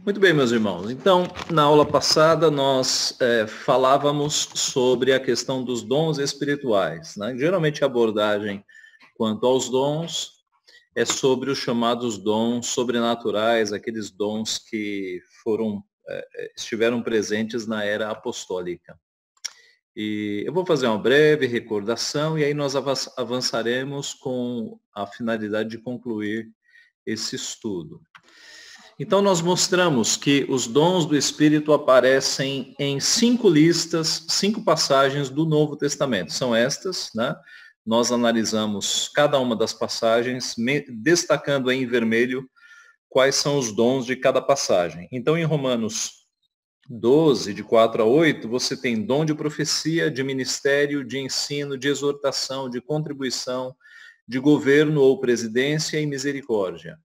Muito bem, meus irmãos. Então, na aula passada, nós falávamos sobre a questão dos dons espirituais, né? Geralmente a abordagem quanto aos dons é sobre os chamados dons sobrenaturais, aqueles dons que estiveram presentes na era apostólica. E eu vou fazer uma breve recordação e aí nós avançaremos com a finalidade de concluir esse estudo. Então, nós mostramos que os dons do Espírito aparecem em 5 listas, 5 passagens do Novo Testamento. São estas, né? Nós analisamos cada uma das passagens, destacando em vermelho quais são os dons de cada passagem. Então, em Romanos 12, de 4 a 8, você tem dom de profecia, de ministério, de ensino, de exortação, de contribuição, de governo ou presidência e misericórdia.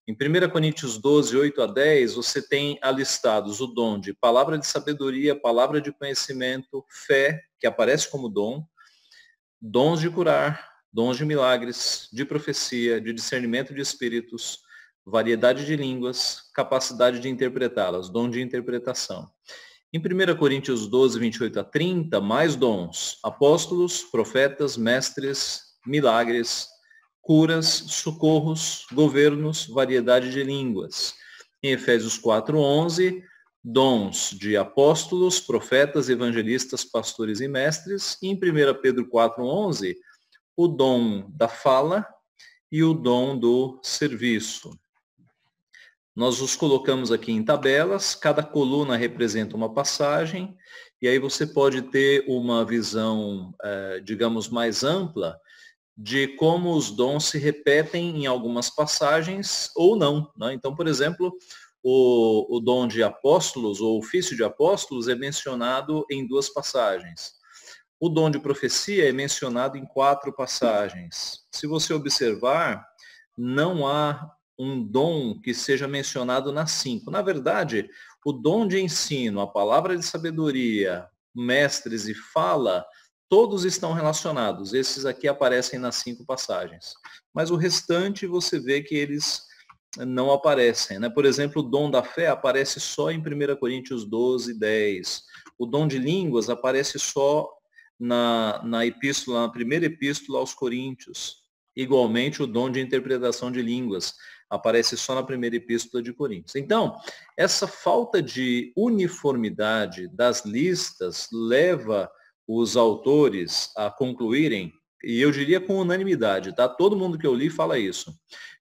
Em 1 Coríntios 12, 8 a 10, você tem alistados o dom de palavra de sabedoria, palavra de conhecimento, fé, que aparece como dom, dons de curar, dons de milagres, de profecia, de discernimento de espíritos, variedade de línguas, capacidade de interpretá-las, dom de interpretação. Em 1 Coríntios 12, 28 a 30, mais dons, apóstolos, profetas, mestres, milagres, curas, socorros, governos, variedade de línguas. Em Efésios 4:11, dons de apóstolos, profetas, evangelistas, pastores e mestres. E em 1 Pedro 4:11, o dom da fala e o dom do serviço. Nós os colocamos aqui em tabelas, cada coluna representa uma passagem, e aí você pode ter uma visão, digamos, mais ampla de como os dons se repetem em algumas passagens ou não, né? Então, por exemplo, o dom de apóstolos, ou ofício de apóstolos, é mencionado em 2 passagens. O dom de profecia é mencionado em 4 passagens. Se você observar, não há um dom que seja mencionado nas 5. Na verdade, o dom de ensino, a palavra de sabedoria, mestres e fala, todos estão relacionados. Esses aqui aparecem nas 5 passagens. Mas o restante você vê que eles não aparecem, né? Por exemplo, o dom da fé aparece só em 1 Coríntios 12, 10. O dom de línguas aparece só na primeira epístola aos Coríntios. Igualmente, o dom de interpretação de línguas aparece só na primeira epístola de Coríntios. Então, essa falta de uniformidade das listas leva os autores a concluírem, e eu diria com unanimidade, tá? Todo mundo que eu li fala isso,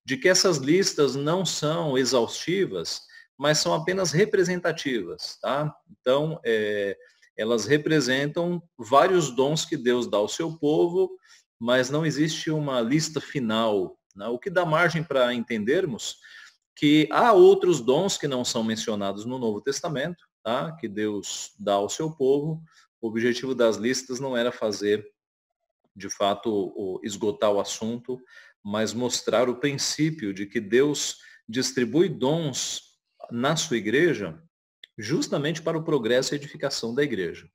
de que essas listas não são exaustivas, mas são apenas representativas, tá? Então, elas representam vários dons que Deus dá ao seu povo, mas não existe uma lista final, né? O que dá margem para entendermos que há outros dons que não são mencionados no Novo Testamento, tá? Que Deus dá ao seu povo. O objetivo das listas não era fazer, de fato, esgotar o assunto, mas mostrar o princípio de que Deus distribui dons na sua igreja justamente para o progresso e edificação da igreja.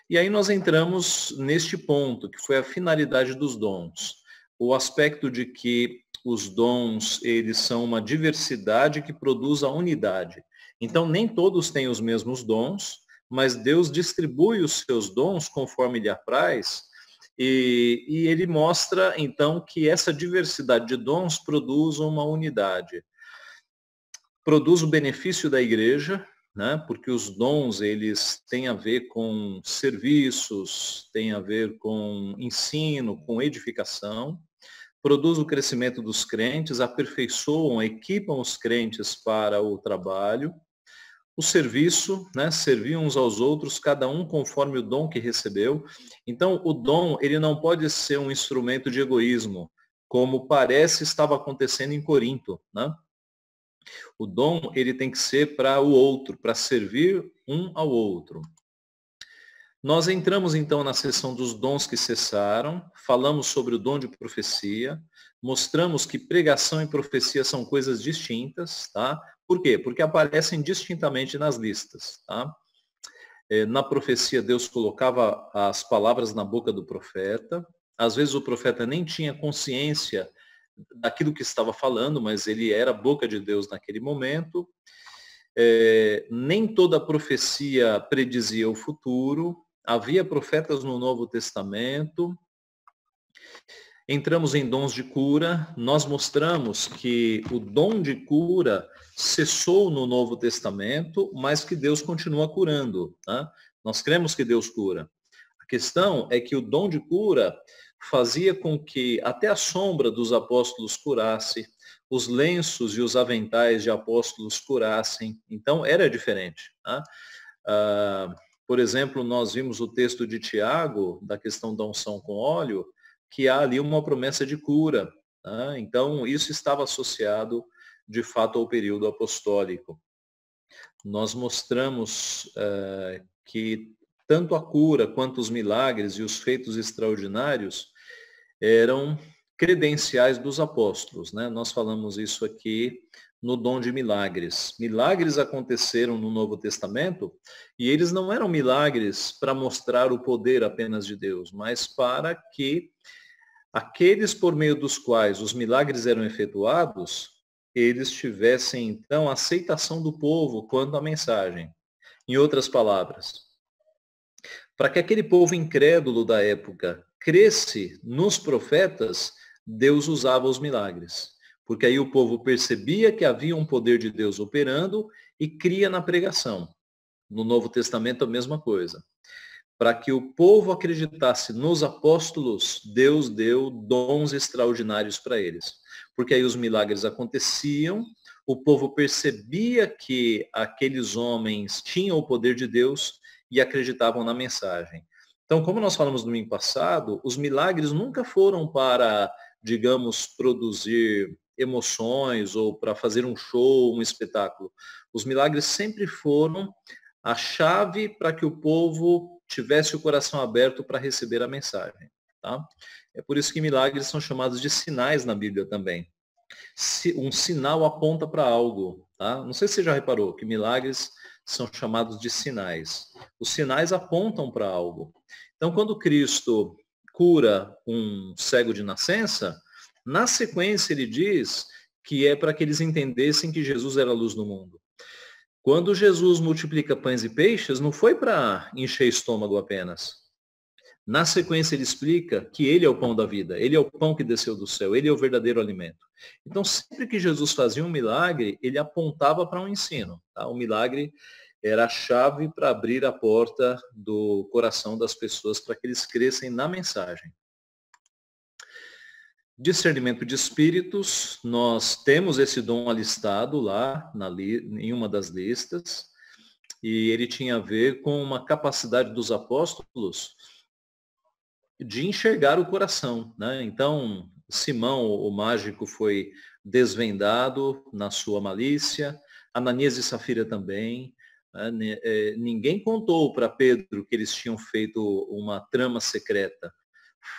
E aí nós entramos neste ponto, que foi a finalidade dos dons. O aspecto de que os dons, eles são uma diversidade que produz a unidade. Então, nem todos têm os mesmos dons, mas Deus distribui os seus dons conforme lhe apraz, e ele mostra, então, que essa diversidade de dons produz uma unidade. Produz o benefício da igreja, né? Porque os dons, eles têm a ver com serviços, têm a ver com ensino, com edificação, produz o crescimento dos crentes, aperfeiçoam, equipam os crentes para o trabalho, o serviço, né? Servir uns aos outros, cada um conforme o dom que recebeu. Então, o dom, ele não pode ser um instrumento de egoísmo, como parece estava acontecendo em Corinto, né? O dom, ele tem que ser para o outro, para servir um ao outro. Nós entramos então na seção dos dons que cessaram, falamos sobre o dom de profecia, mostramos que pregação e profecia são coisas distintas, tá? Por quê? Porque aparecem distintamente nas listas, tá? Na profecia, Deus colocava as palavras na boca do profeta. Às vezes o profeta nem tinha consciência daquilo que estava falando, mas ele era a boca de Deus naquele momento. Nem toda profecia predizia o futuro, havia profetas no Novo Testamento. Entramos em dons de cura, nós mostramos que o dom de cura cessou no Novo Testamento, mas que Deus continua curando. Tá? Nós cremos que Deus cura. A questão é que o dom de cura fazia com que até a sombra dos apóstolos curasse, os lenços e os aventais de apóstolos curassem. Então, era diferente. Tá? Por exemplo, nós vimos o texto de Tiago, da questão da unção com óleo, que há ali uma promessa de cura. Tá? Então, isso estava associado, de fato, ao período apostólico. Nós mostramos que tanto a cura quanto os milagres e os feitos extraordinários eram credenciais dos apóstolos. Né? Nós falamos isso aqui no dom de milagres. Milagres aconteceram no Novo Testamento e eles não eram milagres para mostrar o poder apenas de Deus, mas para que aqueles por meio dos quais os milagres eram efetuados, eles tivessem então a aceitação do povo quanto à mensagem. Em outras palavras, para que aquele povo incrédulo da época cresce nos profetas, Deus usava os milagres. Porque aí o povo percebia que havia um poder de Deus operando e cria na pregação. No Novo Testamento a mesma coisa. Para que o povo acreditasse nos apóstolos, Deus deu dons extraordinários para eles. Porque aí os milagres aconteciam, o povo percebia que aqueles homens tinham o poder de Deus e acreditavam na mensagem. Então, como nós falamos no domingo passado, os milagres nunca foram para, digamos, produzir emoções ou para fazer um show, um espetáculo. Os milagres sempre foram a chave para que o povo tivesse o coração aberto para receber a mensagem. Tá? É por isso que milagres são chamados de sinais na Bíblia também. Um sinal aponta para algo. Tá? Não sei se você já reparou que milagres são chamados de sinais. Os sinais apontam para algo. Então, quando Cristo cura um cego de nascença, na sequência ele diz que é para que eles entendessem que Jesus era a luz do mundo. Quando Jesus multiplica pães e peixes, não foi para encher estômago apenas. Na sequência ele explica que ele é o pão da vida, ele é o pão que desceu do céu, ele é o verdadeiro alimento. Então, sempre que Jesus fazia um milagre, ele apontava para um ensino. Tá? O milagre era a chave para abrir a porta do coração das pessoas para que eles crescem na mensagem. Discernimento de espíritos, nós temos esse dom alistado lá em uma das listas, e ele tinha a ver com uma capacidade dos apóstolos de enxergar o coração. Né? Então, Simão, o mágico, foi desvendado na sua malícia, Ananias e Safira também. Ninguém contou para Pedro que eles tinham feito uma trama secreta.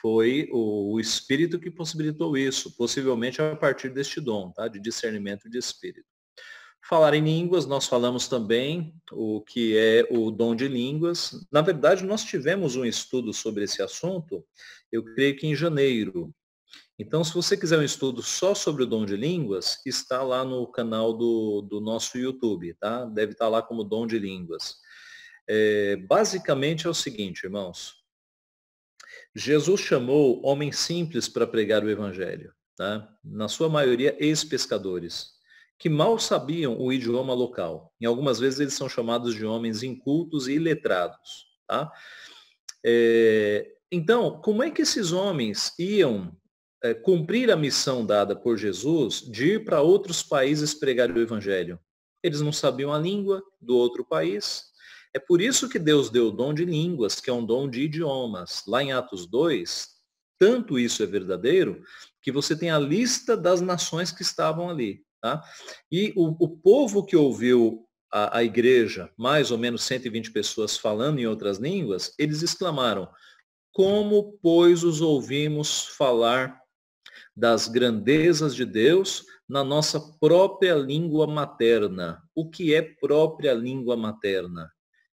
Foi o Espírito que possibilitou isso, possivelmente a partir deste dom, tá? De discernimento de espírito. Falar em línguas, nós falamos também o que é o dom de línguas. Na verdade, nós tivemos um estudo sobre esse assunto, eu creio que em janeiro. Então, se você quiser um estudo só sobre o dom de línguas, está lá no canal do nosso YouTube, tá? Deve estar lá como dom de línguas. Basicamente é o seguinte, irmãos. Jesus chamou homens simples para pregar o evangelho, tá? Na sua maioria ex-pescadores, que mal sabiam o idioma local. Em algumas vezes eles são chamados de homens incultos e iletrados. Tá? Então, como é que esses homens iam cumprir a missão dada por Jesus de ir para outros países pregar o evangelho? Eles não sabiam a língua do outro país. É por isso que Deus deu o dom de línguas, que é um dom de idiomas. Lá em Atos 2, tanto isso é verdadeiro, que você tem a lista das nações que estavam ali. Tá? E o povo que ouviu a igreja, mais ou menos 120 pessoas falando em outras línguas, eles exclamaram: como, pois, os ouvimos falar das grandezas de Deus na nossa própria língua materna? O que é própria língua materna?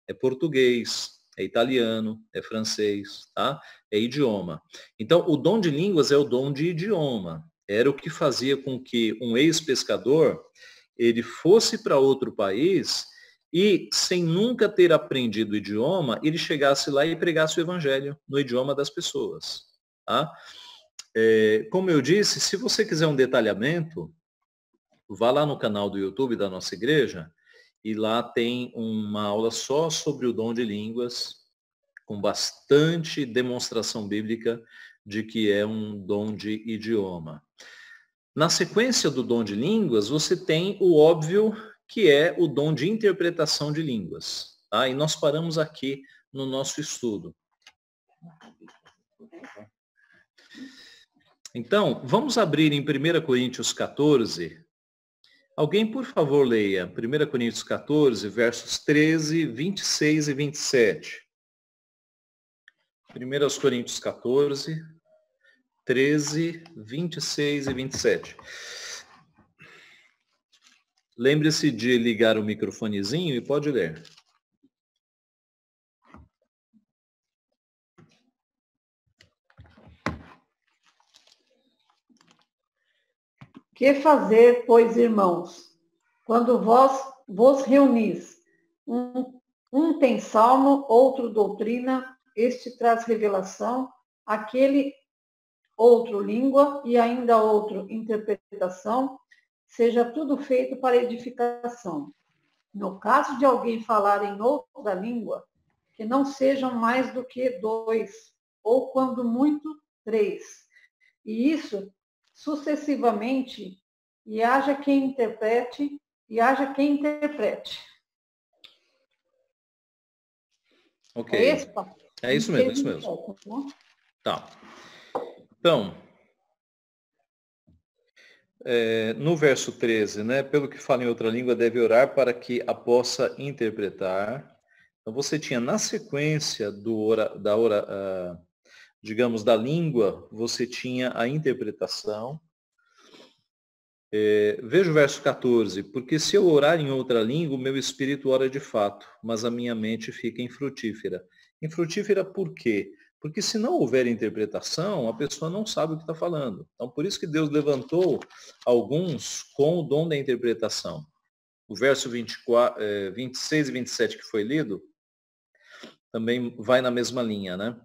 É português, é italiano, é francês, tá? É idioma. Então, o dom de línguas é o dom de idioma. Era o que fazia com que um ex-pescador, ele fosse para outro país e, sem nunca ter aprendido o idioma, ele chegasse lá e pregasse o evangelho no idioma das pessoas. Tá? Como eu disse, se você quiser um detalhamento, vá lá no canal do YouTube da nossa igreja e lá tem uma aula só sobre o dom de línguas, com bastante demonstração bíblica de que é um dom de idioma. Na sequência do dom de línguas, você tem o óbvio, que é o dom de interpretação de línguas. Tá? E nós paramos aqui no nosso estudo. Então, vamos abrir em 1 Coríntios 14. Alguém, por favor, leia 1 Coríntios 14, versos 13, 26 e 27. 1 Coríntios 14, 13, 26 e 27. Lembre-se de ligar o microfonezinho e pode ler. Que fazer, pois, irmãos, quando vós vos reunis? Um tem salmo, outro doutrina, este traz revelação, aquele outro língua e ainda outro interpretação, seja tudo feito para edificação. No caso de alguém falar em outra língua, que não sejam mais do que 2, ou quando muito 3. E isso sucessivamente, e haja quem interprete. Ok. É esse, Paulo? É isso mesmo, é isso mesmo. Tá. Então, no verso 13, né? Pelo que fala em outra língua, deve orar para que a possa interpretar. Então, você tinha na sequência digamos, da língua, você tinha a interpretação. Veja o verso 14. Porque se eu orar em outra língua, o meu espírito ora de fato, mas a minha mente fica infrutífera. Infrutífera por quê? Porque se não houver interpretação, a pessoa não sabe o que está falando. Então, por isso que Deus levantou alguns com o dom da interpretação. O verso 26 e 27 que foi lido, também vai na mesma linha, né?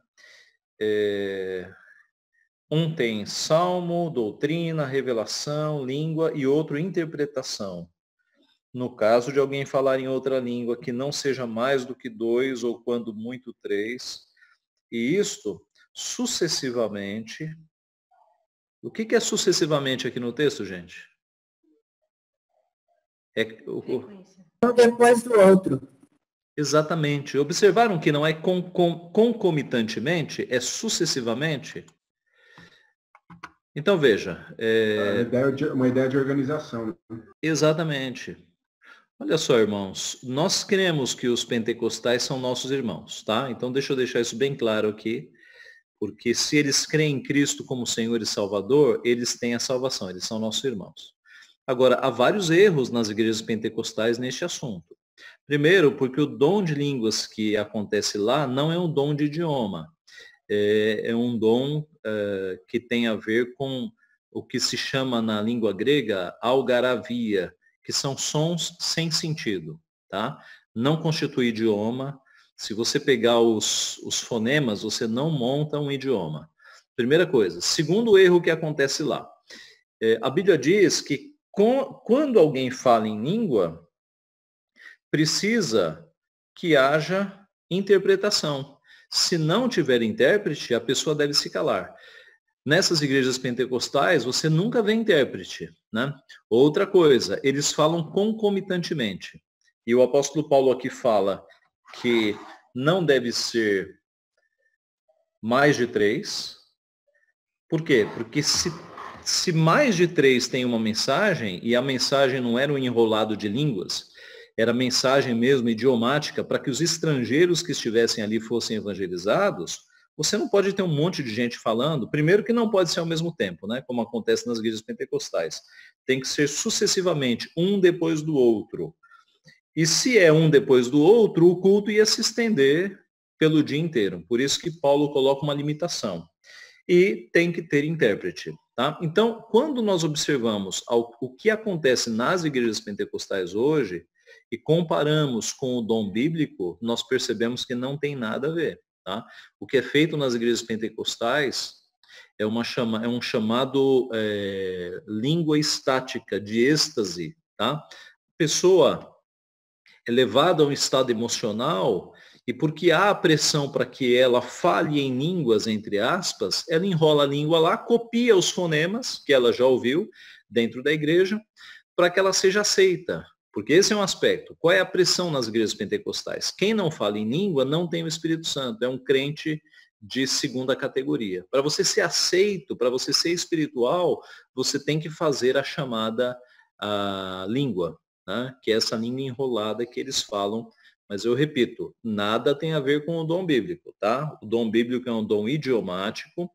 Um tem salmo, doutrina, revelação, língua e outro interpretação. No caso de alguém falar em outra língua que não seja mais do que 2 ou quando muito 3. E isto sucessivamente. O que é sucessivamente aqui no texto, gente? Um depois do outro. Exatamente. Observaram que não é concomitantemente, é sucessivamente? Então, veja. Uma ideia de organização. Exatamente. Olha só, irmãos, nós cremos que os pentecostais são nossos irmãos, tá? Então, deixa eu deixar isso bem claro aqui, porque se eles creem em Cristo como Senhor e Salvador, eles têm a salvação, eles são nossos irmãos. Agora, há vários erros nas igrejas pentecostais neste assunto. Primeiro, porque o dom de línguas que acontece lá não é um dom de idioma. É um dom que tem a ver com o que se chama na língua grega algaravia, que são sons sem sentido, tá? Não constitui idioma. Se você pegar os fonemas, você não monta um idioma. Primeira coisa. Segundo erro que acontece lá. A Bíblia diz que quando alguém fala em língua, precisa que haja interpretação. Se não tiver intérprete, a pessoa deve se calar. Nessas igrejas pentecostais, você nunca vê intérprete, né? Outra coisa, eles falam concomitantemente. E o apóstolo Paulo aqui fala que não deve ser mais de 3. Por quê? Porque se mais de 3 tem uma mensagem, e a mensagem não era um enrolado de línguas, era mensagem mesmo idiomática para que os estrangeiros que estivessem ali fossem evangelizados, você não pode ter um monte de gente falando. Primeiro que não pode ser ao mesmo tempo, né? Como acontece nas igrejas pentecostais. Tem que ser sucessivamente, um depois do outro. E se é um depois do outro, o culto ia se estender pelo dia inteiro. Por isso que Paulo coloca uma limitação. E tem que ter intérprete. Tá? Então, quando nós observamos o que acontece nas igrejas pentecostais hoje e comparamos com o dom bíblico, nós percebemos que não tem nada a ver. Tá? O que é feito nas igrejas pentecostais é um chamado língua estática, de êxtase. Tá? A pessoa é levada a um estado emocional e porque há pressão para que ela fale em línguas, entre aspas, ela enrola a língua lá, copia os fonemas que ela já ouviu dentro da igreja, para que ela seja aceita. Porque esse é um aspecto. Qual é a pressão nas igrejas pentecostais? Quem não fala em língua não tem o Espírito Santo, é um crente de segunda categoria. Para você ser aceito, para você ser espiritual, você tem que fazer a chamada língua, né? Que é essa língua enrolada que eles falam. Mas eu repito, nada tem a ver com o dom bíblico, tá? O dom bíblico é um dom idiomático,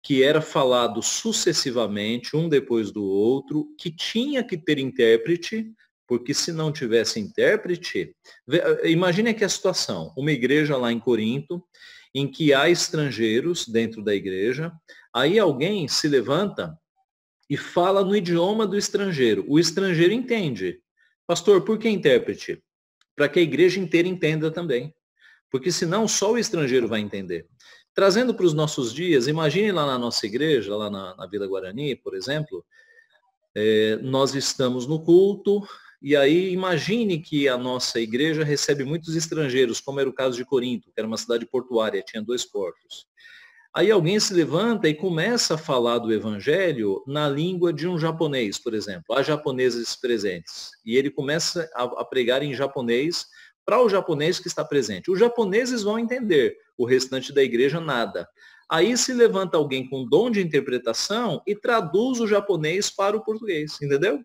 que era falado sucessivamente, um depois do outro, que tinha que ter intérprete, porque se não tivesse intérprete, imagine aqui a situação, uma igreja lá em Corinto, em que há estrangeiros dentro da igreja, aí alguém se levanta e fala no idioma do estrangeiro. O estrangeiro entende. Pastor, por que intérprete? Para que a igreja inteira entenda também. Porque senão só o estrangeiro vai entender. Trazendo para os nossos dias, imagine lá na nossa igreja, lá na Vila Guarani, por exemplo, nós estamos no culto, e aí imagine que a nossa igreja recebe muitos estrangeiros, como era o caso de Corinto, que era uma cidade portuária, tinha 2 portos. Aí alguém se levanta e começa a falar do evangelho na língua de um japonês, por exemplo. Há japoneses presentes. E ele começa a pregar em japonês para o japonês que está presente. Os japoneses vão entender, o restante da igreja nada. Aí se levanta alguém com dom de interpretação e traduz o japonês para o português, entendeu?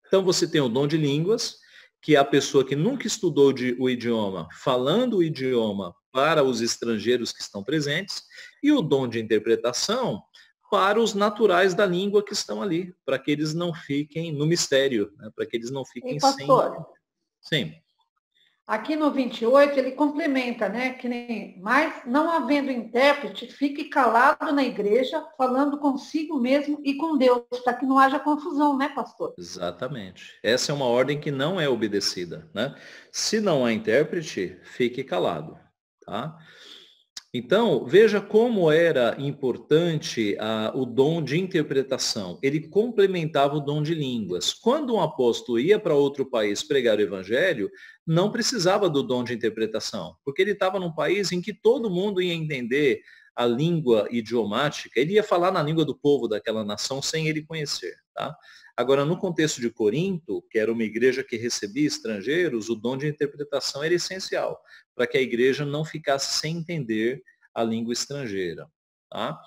Então você tem o dom de línguas, que é a pessoa que nunca estudou o idioma, falando o idioma para os estrangeiros que estão presentes, e o dom de interpretação para os naturais da língua que estão ali, para que eles não fiquem no mistério, né? Para que eles não fiquem pastor, sem. Aqui no 28 ele complementa, né? Que nem, mas não havendo intérprete, fique calado na igreja, falando consigo mesmo e com Deus, para que não haja confusão, né, pastor? Exatamente. Essa é uma ordem que não é obedecida, né? Se não há intérprete, fique calado, tá? Então, veja como era importante o dom de interpretação. Ele complementava o dom de línguas. Quando um apóstolo ia para outro país pregar o evangelho, não precisava do dom de interpretação, porque ele estava num país em que todo mundo ia entender a língua idiomática, ele ia falar na língua do povo daquela nação sem ele conhecer. Tá? Agora, no contexto de Corinto, que era uma igreja que recebia estrangeiros, o dom de interpretação era essencial, para que a igreja não ficasse sem entender a língua estrangeira. Tá?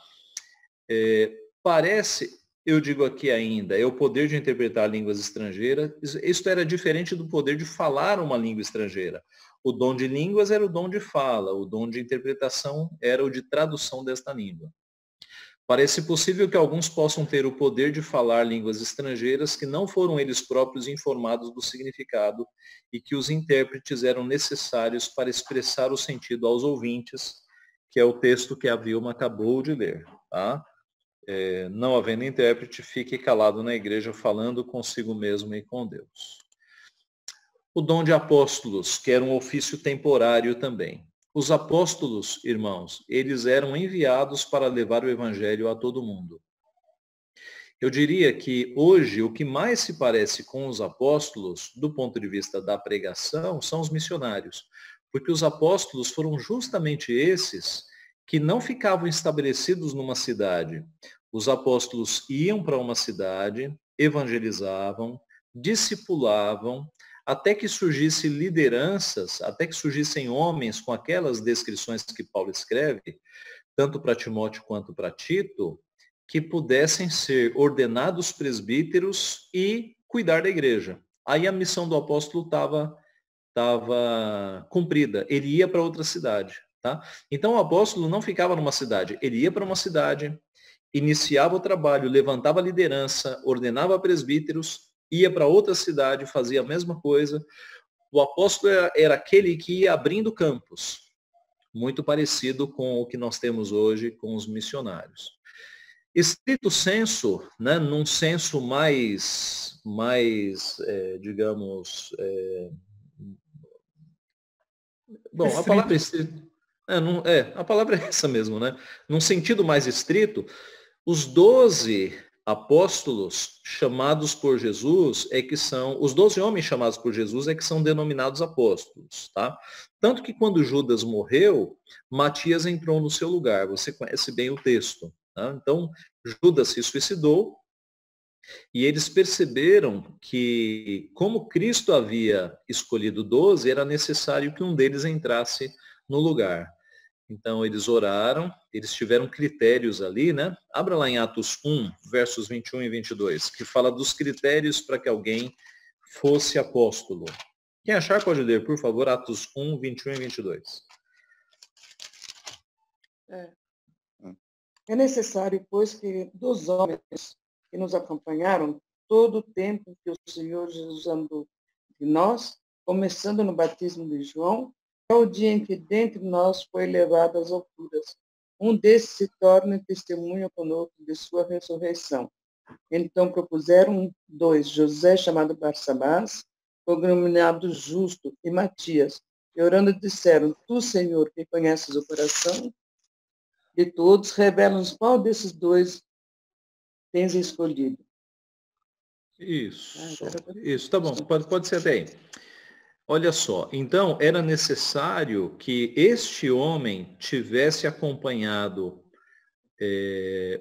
Eu digo aqui ainda, é o poder de interpretar línguas estrangeiras, isso era diferente do poder de falar uma língua estrangeira. O dom de línguas era o dom de fala, o dom de interpretação era o de tradução desta língua. Parece possível que alguns possam ter o poder de falar línguas estrangeiras que não foram eles próprios informados do significado e que os intérpretes eram necessários para expressar o sentido aos ouvintes, que é o texto que a Vilma acabou de ler. Tá? Não havendo intérprete, fique calado na igreja falando consigo mesmo e com Deus. O dom de apóstolos, que era um ofício temporário também. Os apóstolos, irmãos, eles eram enviados para levar o evangelho a todo mundo. Eu diria que hoje o que mais se parece com os apóstolos, do ponto de vista da pregação, são os missionários. Porque os apóstolos foram justamente esses que não ficavam estabelecidos numa cidade. Os apóstolos iam para uma cidade, evangelizavam, discipulavam, até que surgissem lideranças, até que surgissem homens com aquelas descrições que Paulo escreve, tanto para Timóteo quanto para Tito, que pudessem ser ordenados presbíteros e cuidar da igreja. Aí a missão do apóstolo estava cumprida. Ele ia para outra cidade. Tá? Então o apóstolo não ficava numa cidade, ele ia para uma cidade, iniciava o trabalho, levantava a liderança, ordenava presbíteros, ia para outra cidade, fazia a mesma coisa. O apóstolo era aquele que ia abrindo campos, muito parecido com o que nós temos hoje com os missionários. Estrito senso, né, num senso digamos, bom, Estrito. a palavra estrito, a palavra é essa mesmo, né? Num sentido mais estrito, os 12 apóstolos chamados por Jesus os 12 homens chamados por Jesus é que são denominados apóstolos, tá? Tanto que quando Judas morreu, Matias entrou no seu lugar, você conhece bem o texto, tá? Então, Judas se suicidou e eles perceberam que, como Cristo havia escolhido 12, era necessário que um deles entrasse no lugar. Então, eles oraram, eles tiveram critérios ali, né? Abra lá em Atos 1, versos 21 e 22, que fala dos critérios para que alguém fosse apóstolo. Quem achar pode ler, por favor, Atos 1, 21 e 22. É necessário, pois, que dos homens que nos acompanharam todo o tempo que o Senhor Jesus andou de nós, começando no batismo de João, é o dia em que dentre nós foi elevado às alturas. Um desses se torna testemunha conosco de sua ressurreição. Então propuseram 2, José, chamado Barsabás, cognominado Justo, e Matias. E orando disseram, tu, Senhor, que conheces o coração de todos, revela-nos qual desses 2 tens escolhido. Isso, tá bom, pode ser até aí. Olha só, então era necessário que este homem tivesse acompanhado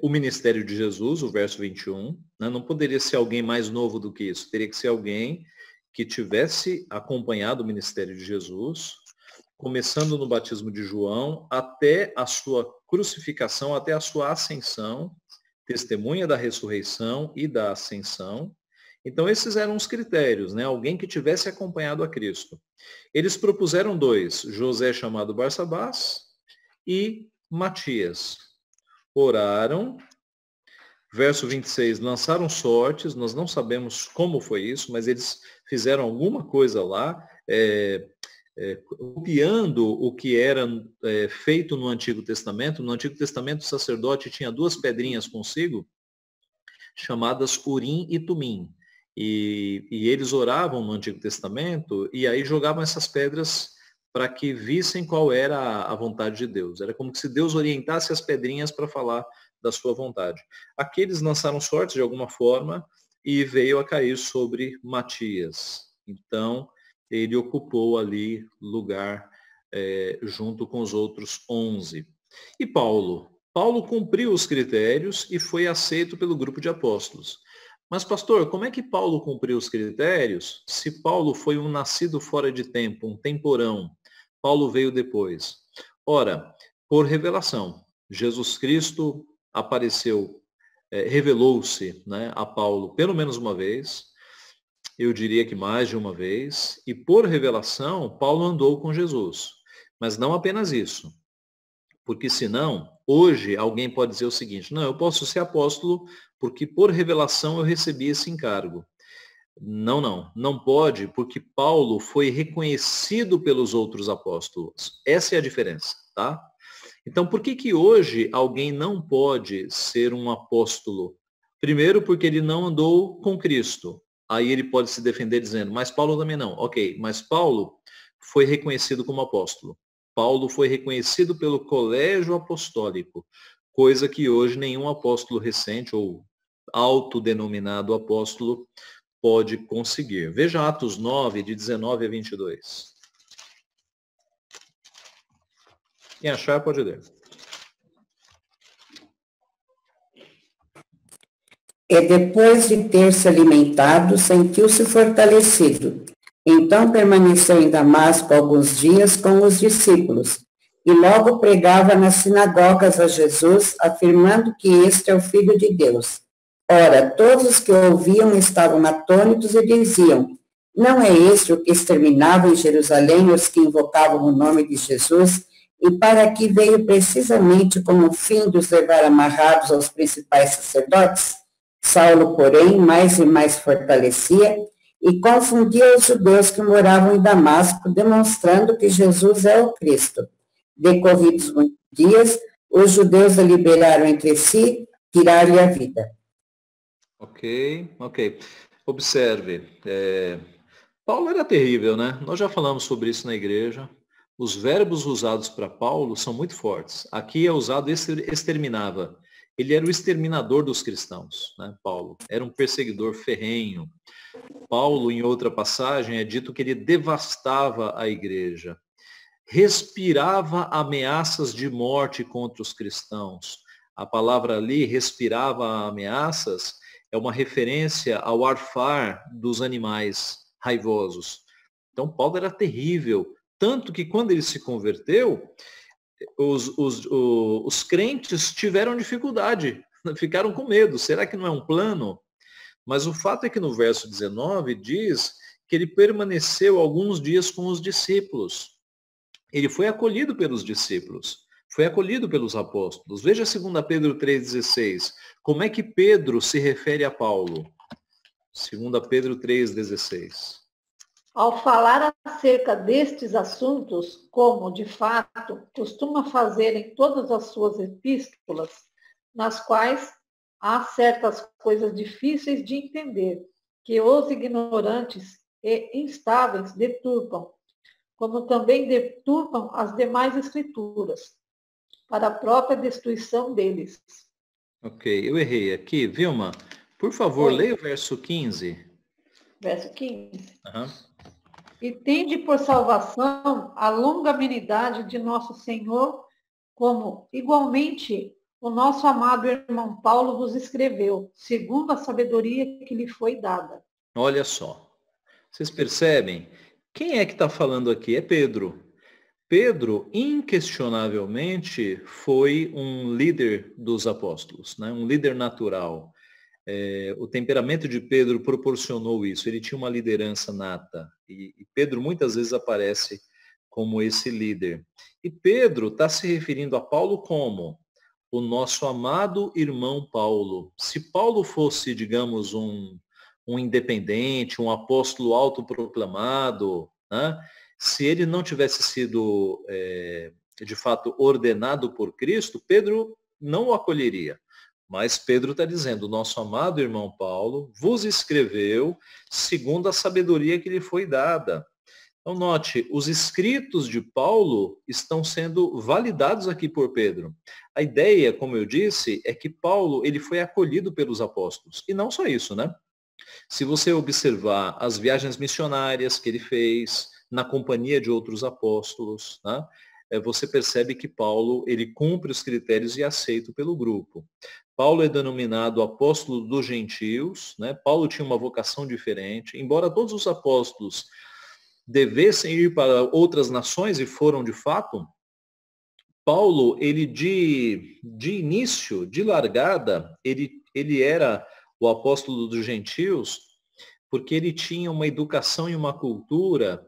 o ministério de Jesus, o verso 21, né? Não poderia ser alguém mais novo do que isso, teria que ser alguém que tivesse acompanhado o ministério de Jesus, começando no batismo de João, até a sua crucificação, até a sua ascensão, testemunha da ressurreição e da ascensão. Então, esses eram os critérios, né? Alguém que tivesse acompanhado a Cristo. Eles propuseram 2, José, chamado Barsabás, e Matias. Oraram, verso 26, lançaram sortes, nós não sabemos como foi isso, mas eles fizeram alguma coisa lá, copiando o que era feito no Antigo Testamento. No Antigo Testamento, o sacerdote tinha 2 pedrinhas consigo, chamadas Urim e Tumim. E eles oravam no Antigo Testamento e aí jogavam essas pedras para que vissem qual era a vontade de Deus. Era como se Deus orientasse as pedrinhas para falar da sua vontade. Aqui eles lançaram sorte de alguma forma e veio a cair sobre Matias. Então, ele ocupou ali lugar junto com os outros 11. E Paulo? Paulo cumpriu os critérios e foi aceito pelo grupo de apóstolos. Mas, pastor, como é que Paulo cumpriu os critérios se Paulo foi um nascido fora de tempo, um temporão? Paulo veio depois. Ora, por revelação. Jesus Cristo apareceu, revelou-se, né, a Paulo pelo menos uma vez, eu diria que mais de uma vez, e por revelação, Paulo andou com Jesus. Mas não apenas isso. Porque senão, hoje, alguém pode dizer o seguinte, não, eu posso ser apóstolo porque por revelação eu recebi esse encargo. Não pode, porque Paulo foi reconhecido pelos outros apóstolos. Essa é a diferença, tá? Então, por que hoje alguém não pode ser um apóstolo? Primeiro, porque ele não andou com Cristo. Aí ele pode se defender dizendo, mas Paulo também não. Ok, mas Paulo foi reconhecido como apóstolo. Paulo foi reconhecido pelo colégio apostólico, coisa que hoje nenhum apóstolo recente ou autodenominado apóstolo pode conseguir. Veja Atos 9, de 19 a 22. Quem achar, pode ler. E depois de ter se alimentado, sentiu-se fortalecido. Então permaneceu em Damasco alguns dias com os discípulos, e logo pregava nas sinagogas a Jesus, afirmando que este é o Filho de Deus. Ora, todos os que o ouviam estavam atônitos e diziam, não é este o que exterminava em Jerusalém os que invocavam o nome de Jesus, e para aqui veio precisamente com o fim de os levar amarrados aos principais sacerdotes? Saulo, porém, mais e mais fortalecia e confundia os judeus que moravam em Damasco, demonstrando que Jesus é o Cristo. Decorridos muitos dias, os judeus deliberaram entre si tirar-lhe a vida. Ok. Observe, Paulo era terrível, né? Nós já falamos sobre isso na igreja. Os verbos usados para Paulo são muito fortes. Aqui é usado exterminava. Ele era o exterminador dos cristãos, né? Paulo era um perseguidor ferrenho. Paulo, em outra passagem, é dito que ele devastava a igreja, respirava ameaças de morte contra os cristãos. A palavra ali, respirava ameaças, é uma referência ao arfar dos animais raivosos. Então, Paulo era terrível, tanto que quando ele se converteu, os crentes tiveram dificuldade, ficaram com medo. Será que não é um plano? Mas o fato é que no verso 19 diz que ele permaneceu alguns dias com os discípulos. Ele foi acolhido pelos discípulos, foi acolhido pelos apóstolos. Veja 2 Pedro 3,16. Como é que Pedro se refere a Paulo? 2 Pedro 3,16. Ao falar acerca destes assuntos, como, de fato, costuma fazer em todas as suas epístolas, nas quais há certas coisas difíceis de entender, que os ignorantes e instáveis deturpam, como também deturpam as demais escrituras, para a própria destruição deles. Ok, eu errei aqui. Vilma, por favor, Oi. leia o verso 15. Verso 15. Uhum. E tende por salvação a longanimidade de nosso Senhor, como igualmente o nosso amado irmão Paulo vos escreveu, segundo a sabedoria que lhe foi dada. Olha só, vocês percebem? Quem é que está falando aqui? É Pedro. Pedro, inquestionavelmente, foi um líder dos apóstolos, né? Um líder natural. O temperamento de Pedro proporcionou isso. Ele tinha uma liderança nata. E Pedro muitas vezes aparece como esse líder. E Pedro está se referindo a Paulo como o nosso amado irmão Paulo. Se Paulo fosse, digamos, um independente, um apóstolo autoproclamado, né? Se ele não tivesse sido, de fato, ordenado por Cristo, Pedro não o acolheria. Mas Pedro está dizendo, nosso amado irmão Paulo vos escreveu segundo a sabedoria que lhe foi dada. Então, note, os escritos de Paulo estão sendo validados aqui por Pedro. A ideia, como eu disse, é que Paulo ele foi acolhido pelos apóstolos. E não só isso, né? Se você observar as viagens missionárias que ele fez, na companhia de outros apóstolos, né? Você percebe que Paulo ele cumpre os critérios e é aceito pelo grupo. Paulo é denominado apóstolo dos gentios, né? Paulo tinha uma vocação diferente, embora todos os apóstolos devessem ir para outras nações e foram de fato, Paulo, ele de início, de largada, ele era o apóstolo dos gentios, porque ele tinha uma educação e uma cultura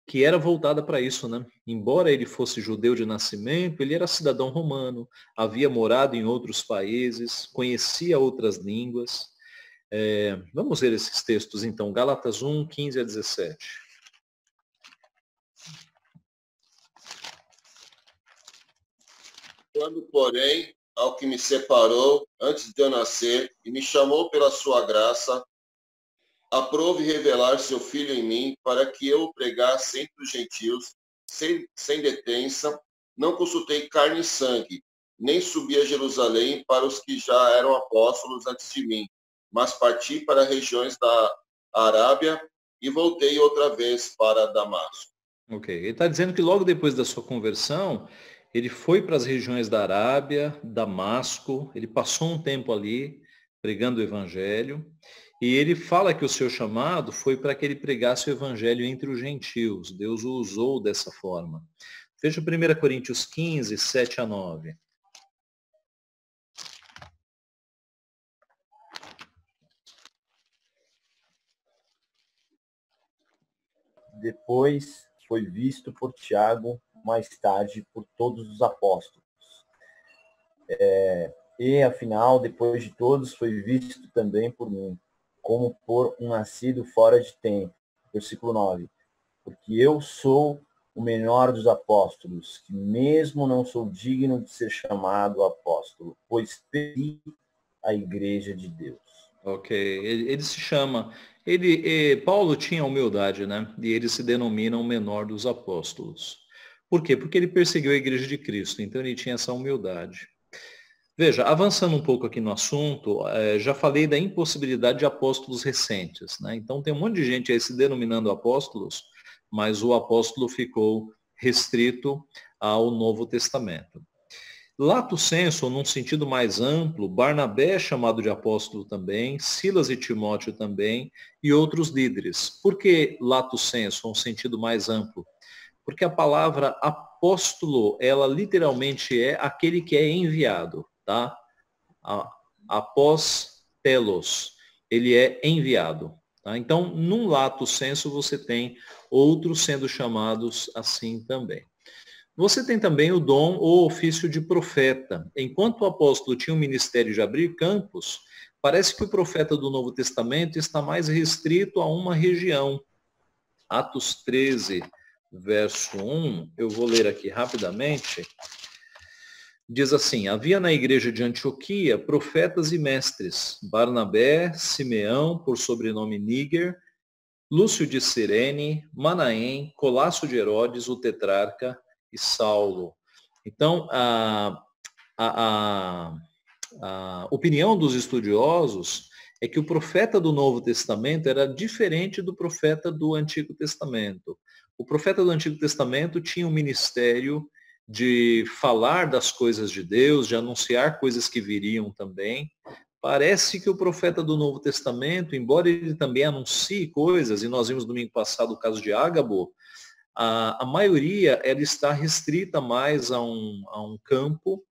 que era voltada para isso, né? Embora ele fosse judeu de nascimento, ele era cidadão romano, havia morado em outros países, conhecia outras línguas. Vamos ver esses textos então, Gálatas 1, 15 a 17. Quando, porém, ao que me separou antes de eu nascer e me chamou pela sua graça, aprove revelar seu Filho em mim para que eu o pregasse entre os gentios, sem detença, não consultei carne e sangue, nem subi a Jerusalém para os que já eram apóstolos antes de mim, mas parti para regiões da Arábia e voltei outra vez para Damasco. Ok, ele está dizendo que logo depois da sua conversão, ele foi para as regiões da Arábia, Damasco, ele passou um tempo ali pregando o evangelho, e ele fala que o seu chamado foi para que ele pregasse o evangelho entre os gentios. Deus o usou dessa forma. Veja 1 Coríntios 15, 7 a 9. Depois foi visto por Tiago, mais tarde por todos os apóstolos. E, afinal, depois de todos, foi visto também por mim, como por um nascido fora de tempo. Versículo 9. Porque eu sou o menor dos apóstolos, que mesmo não sou digno de ser chamado apóstolo, pois perdi a igreja de Deus. Ok, ele se chama, Paulo tinha humildade, né? E ele se denomina o menor dos apóstolos. Por quê? Porque ele perseguiu a igreja de Cristo, então ele tinha essa humildade. Veja, avançando um pouco aqui no assunto, já falei da impossibilidade de apóstolos recentes, né? Então tem um monte de gente aí se denominando apóstolos, mas o apóstolo ficou restrito ao Novo Testamento. Lato sensu, num sentido mais amplo, Barnabé é chamado de apóstolo também, Silas e Timóteo também, e outros líderes. Por que lato sensu, um sentido mais amplo? Porque a palavra apóstolo, ela literalmente é aquele que é enviado, tá? Após telos, ele é enviado. Tá? Então, num lato sensu, você tem outros sendo chamados assim também. Você tem também o dom ou ofício de profeta. Enquanto o apóstolo tinha o ministério de abrir campos, parece que o profeta do Novo Testamento está mais restrito a uma região. Atos 13, verso 1, eu vou ler aqui rapidamente. Diz assim: havia na igreja de Antioquia profetas e mestres, Barnabé, Simeão, por sobrenome Níger, Lúcio de Cirene, Manaém, Colasso de Herodes, o tetrarca, e Saulo. Então, a opinião dos estudiosos é que o profeta do Novo Testamento era diferente do profeta do Antigo Testamento. O profeta do Antigo Testamento tinha um ministério de falar das coisas de Deus, de anunciar coisas que viriam também. Parece que o profeta do Novo Testamento, embora ele também anuncie coisas, e nós vimos domingo passado o caso de Ágabo, a maioria ela está restrita mais a um campo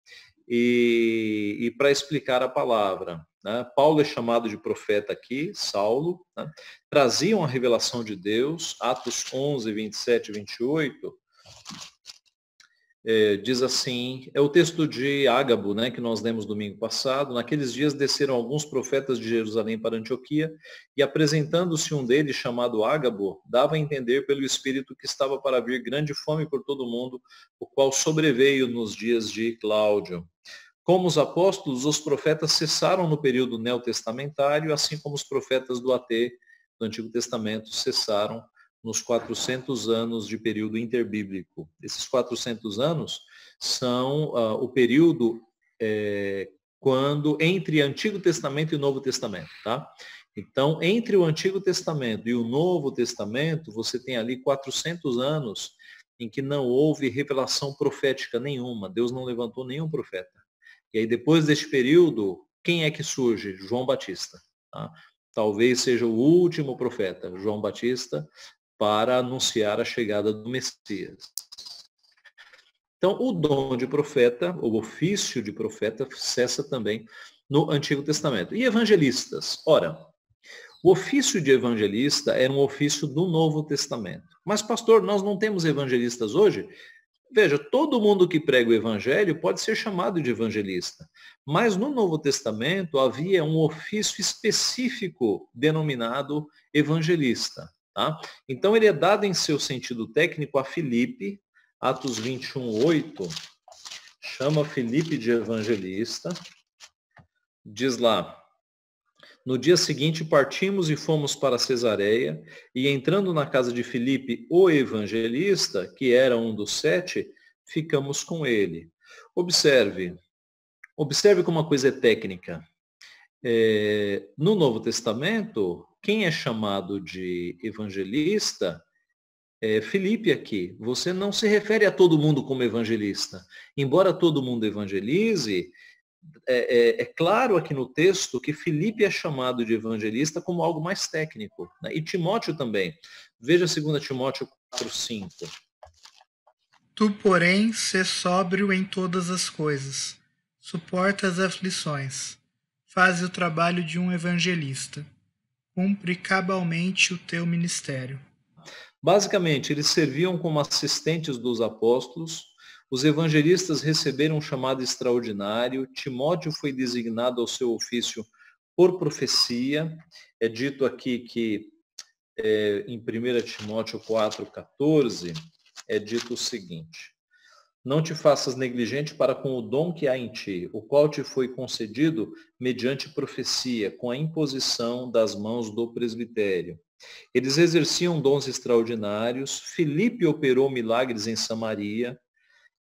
e para explicar a palavra. Né? Paulo é chamado de profeta aqui, Saulo, né? Traziam a revelação de Deus, Atos 11, 27 e 28, diz assim, é o texto de Ágabo, né, que nós lemos domingo passado. Naqueles dias desceram alguns profetas de Jerusalém para Antioquia, e apresentando-se um deles, chamado Ágabo, dava a entender pelo Espírito que estava para vir grande fome por todo o mundo, o qual sobreveio nos dias de Cláudio. Como os apóstolos, os profetas cessaram no período neotestamentário, assim como os profetas do AT, do Antigo Testamento, cessaram nos 400 anos de período interbíblico. Esses 400 anos são o período quando entre Antigo Testamento e Novo Testamento, tá? Então, entre o Antigo Testamento e o Novo Testamento, você tem ali 400 anos em que não houve revelação profética nenhuma. Deus não levantou nenhum profeta. E aí, depois deste período, quem é que surge? João Batista. Tá? Talvez seja o último profeta, João Batista, para anunciar a chegada do Messias. Então, o dom de profeta, o ofício de profeta, cessa também no Antigo Testamento. E evangelistas? Ora, o ofício de evangelista era um ofício do Novo Testamento. Mas, pastor, nós não temos evangelistas hoje? Veja, todo mundo que prega o evangelho pode ser chamado de evangelista. Mas no Novo Testamento havia um ofício específico denominado evangelista. Tá? Então ele é dado em seu sentido técnico a Filipe, Atos 21, 8, chama Filipe de evangelista, diz lá: no dia seguinte partimos e fomos para Cesareia, e entrando na casa de Filipe, o evangelista, que era um dos 7, ficamos com ele. Observe como a coisa é técnica. No Novo Testamento, quem é chamado de evangelista é Filipe aqui. Você não se refere a todo mundo como evangelista. Embora todo mundo evangelize, é claro aqui no texto que Filipe é chamado de evangelista como algo mais técnico. Né? E Timóteo também. Veja 2 Timóteo 4:5. Tu, porém, sê sóbrio em todas as coisas. Suporta as aflições. Faze o trabalho de um evangelista. Cumpre cabalmente o teu ministério. Basicamente, eles serviam como assistentes dos apóstolos. Os evangelistas receberam um chamado extraordinário. Timóteo foi designado ao seu ofício por profecia. É dito aqui que em 1 Timóteo 4,14 é dito o seguinte: Não te faças negligente para com o dom que há em ti, o qual te foi concedido mediante profecia, com a imposição das mãos do presbitério. Eles exerciam dons extraordinários. Filipe operou milagres em Samaria.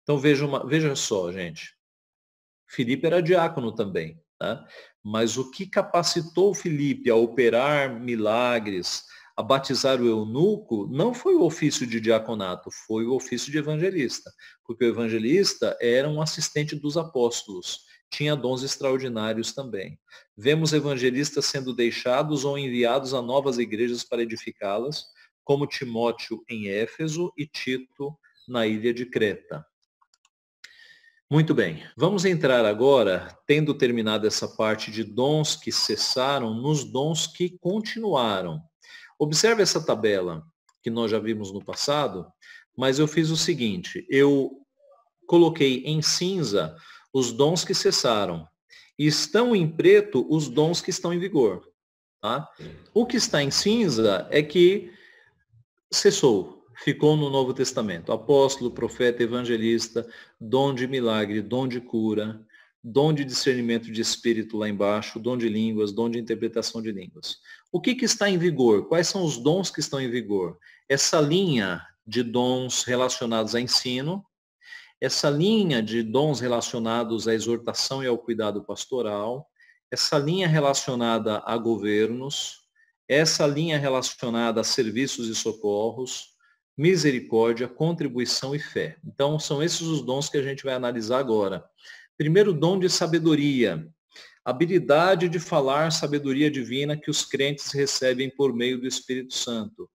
Então veja só, gente. Filipe era diácono também, tá? Mas o que capacitou Filipe a operar milagres, a batizar o eunuco, não foi o ofício de diaconato, foi o ofício de evangelista. Porque o evangelista era um assistente dos apóstolos, tinha dons extraordinários também. Vemos evangelistas sendo deixados ou enviados a novas igrejas para edificá-las, como Timóteo em Éfeso e Tito na ilha de Creta. Muito bem, vamos entrar agora, tendo terminado essa parte de dons que cessaram, nos dons que continuaram. Observe essa tabela que nós já vimos no passado, mas eu fiz o seguinte, eu coloquei em cinza os dons que cessaram e estão em preto os dons que estão em vigor. Tá? O que está em cinza é que cessou. Ficou no Novo Testamento. Apóstolo, profeta, evangelista, dom de milagre, dom de cura, dom de discernimento de espírito lá embaixo, dom de línguas, dom de interpretação de línguas. O que está em vigor? Quais são os dons que estão em vigor? Essa linha de dons relacionados a ensino, essa linha de dons relacionados à exortação e ao cuidado pastoral, essa linha relacionada a governos, essa linha relacionada a serviços e socorros, misericórdia, contribuição e fé. Então, são esses os dons que a gente vai analisar agora. Primeiro, dom de sabedoria. Habilidade de falar sabedoria divina que os crentes recebem por meio do Espírito Santo.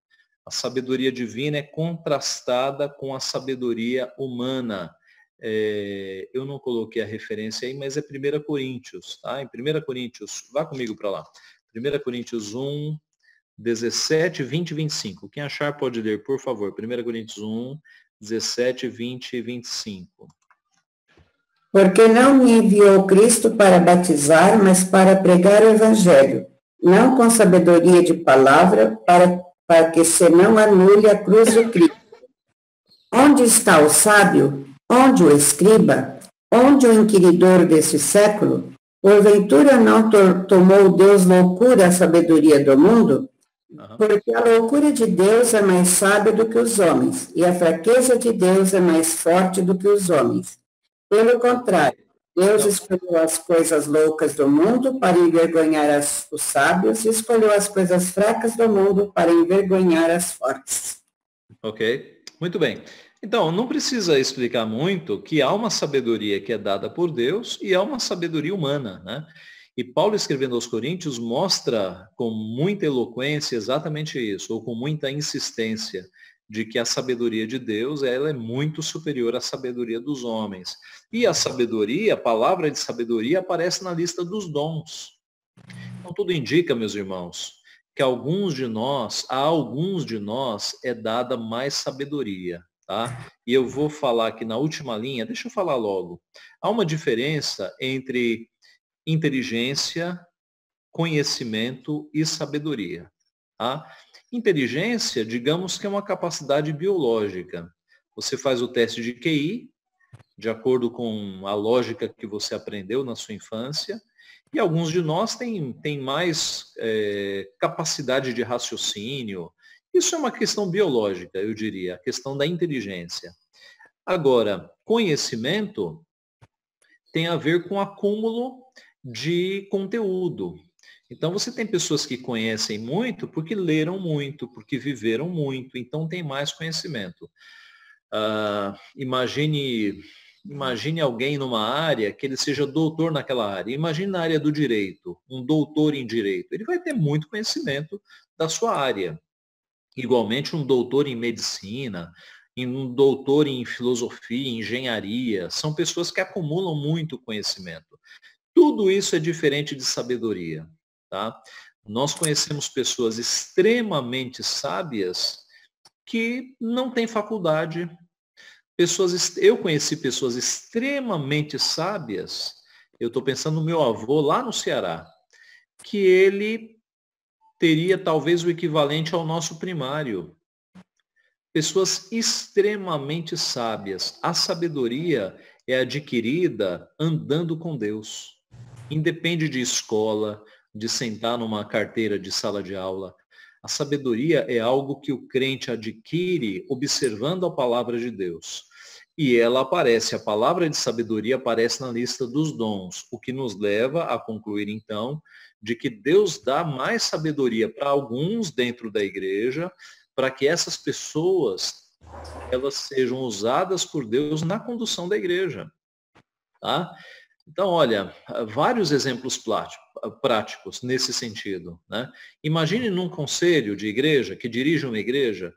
A sabedoria divina é contrastada com a sabedoria humana. Eu não coloquei a referência aí, mas é 1 Coríntios. Tá? Em 1 Coríntios, vá comigo para lá. 1 Coríntios 1, 17, 20 e 25. Quem achar pode ler, por favor. 1 Coríntios 1, 17, 20 e 25. Porque não me enviou Cristo para batizar, mas para pregar o Evangelho, não com sabedoria de palavra, para que se não anule a cruz de Cristo. Onde está o sábio? Onde o escriba? Onde o inquiridor desse século? Porventura não tomou Deus loucura a sabedoria do mundo? Porque a loucura de Deus é mais sábia do que os homens, e a fraqueza de Deus é mais forte do que os homens. Pelo contrário, Deus escolheu as coisas loucas do mundo para envergonhar os sábios, e escolheu as coisas fracas do mundo para envergonhar as fortes. Ok, muito bem. Então, não precisa explicar muito que há uma sabedoria que é dada por Deus e há uma sabedoria humana, né? E Paulo, escrevendo aos Coríntios, mostra com muita eloquência exatamente isso, ou com muita insistência, de que a sabedoria de Deus ela é muito superior à sabedoria dos homens. E a sabedoria, a palavra de sabedoria, aparece na lista dos dons. Então, tudo indica, meus irmãos, que a alguns de nós é dada mais sabedoria. Tá? E eu vou falar aqui na última linha, deixa eu falar logo. Há uma diferença entre inteligência, conhecimento e sabedoria. Tá? Inteligência, digamos que é uma capacidade biológica. Você faz o teste de QI, de acordo com a lógica que você aprendeu na sua infância, e alguns de nós têm mais capacidade de raciocínio. Isso é uma questão biológica, eu diria, a questão da inteligência. Agora, conhecimento tem a ver com acúmulo de conteúdo. Então, você tem pessoas que conhecem muito porque leram muito, porque viveram muito, então tem mais conhecimento. Imagine alguém numa área que ele seja doutor naquela área. Imagine na área do direito, um doutor em direito. Ele vai ter muito conhecimento da sua área. Igualmente, um doutor em medicina, um doutor em filosofia, em engenharia, são pessoas que acumulam muito conhecimento. Tudo isso é diferente de sabedoria. Tá? Nós conhecemos pessoas extremamente sábias que não têm faculdade. Eu conheci pessoas extremamente sábias, eu estou pensando no meu avô lá no Ceará, que ele teria talvez o equivalente ao nosso primário. pessoas extremamente sábias. A sabedoria é adquirida andando com Deus. Independe de escola, de sentar numa carteira de sala de aula. A sabedoria é algo que o crente adquire observando a palavra de Deus. E ela aparece, a palavra de sabedoria aparece na lista dos dons, o que nos leva a concluir, então, de que Deus dá mais sabedoria para alguns dentro da igreja, para que essas pessoas elas sejam usadas por Deus na condução da igreja. Tá? Então, olha, vários exemplos práticos nesse sentido. Né? Imagine num conselho de igreja, que dirige uma igreja,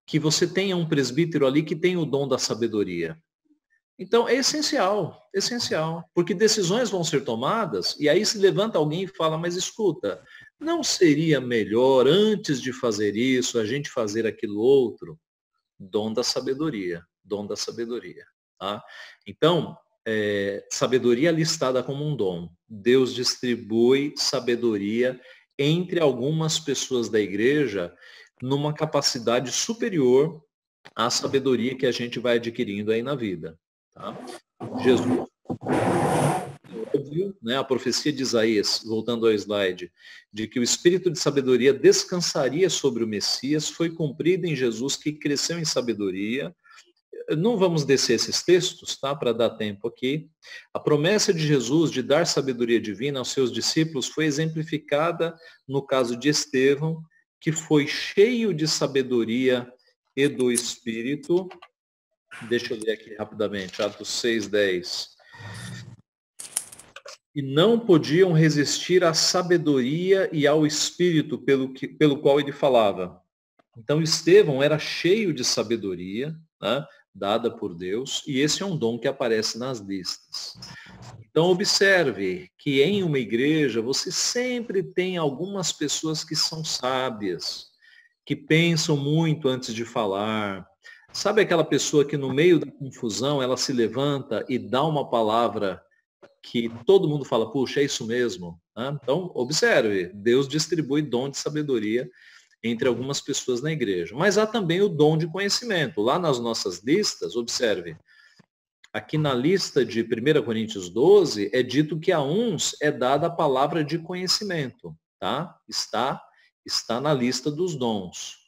que você tenha um presbítero ali que tem o dom da sabedoria. Então, é essencial, porque decisões vão ser tomadas, e aí se levanta alguém e fala, mas escuta, não seria melhor, antes de fazer isso, a gente fazer aquilo outro? Dom da sabedoria. Tá? Então, sabedoria listada como um dom. Deus distribui sabedoria entre algumas pessoas da igreja numa capacidade superior à sabedoria que a gente vai adquirindo aí na vida. Tá? Jesus, óbvio, né, a profecia de Isaías, voltando ao slide, de que o espírito de sabedoria descansaria sobre o Messias, foi cumprida em Jesus, que cresceu em sabedoria. Não vamos descer esses textos, tá, para dar tempo aqui. A promessa de Jesus de dar sabedoria divina aos seus discípulos foi exemplificada no caso de Estevão, que foi cheio de sabedoria e do Espírito. Deixa eu ler aqui rapidamente, Atos 6:10. E não podiam resistir à sabedoria e ao Espírito pelo qual ele falava. Então, Estevão era cheio de sabedoria, né, dada por Deus, e esse é um dom que aparece nas listas. Então, observe que em uma igreja você sempre tem algumas pessoas que são sábias, que pensam muito antes de falar. Sabe aquela pessoa que no meio da confusão ela se levanta e dá uma palavra que todo mundo fala, puxa, é isso mesmo? Então, observe, Deus distribui dom de sabedoria entre algumas pessoas na igreja. Mas há também o dom de conhecimento. Lá nas nossas listas, observe, aqui na lista de 1 Coríntios 12, é dito que a uns é dada a palavra de conhecimento. Tá? Está na lista dos dons.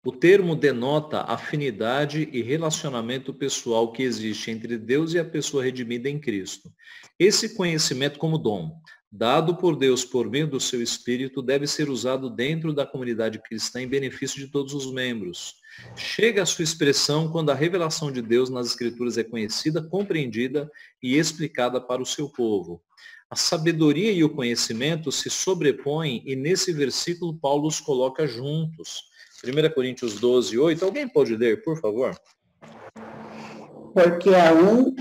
O termo denota afinidade e relacionamento pessoal que existe entre Deus e a pessoa redimida em Cristo. Esse conhecimento como dom, dado por Deus por meio do seu Espírito, deve ser usado dentro da comunidade cristã em benefício de todos os membros. Chega à sua expressão quando a revelação de Deus nas Escrituras é conhecida, compreendida e explicada para o seu povo. A sabedoria e o conhecimento se sobrepõem e nesse versículo Paulo os coloca juntos. 1 Coríntios 12:8. Alguém pode ler, por favor? Porque a um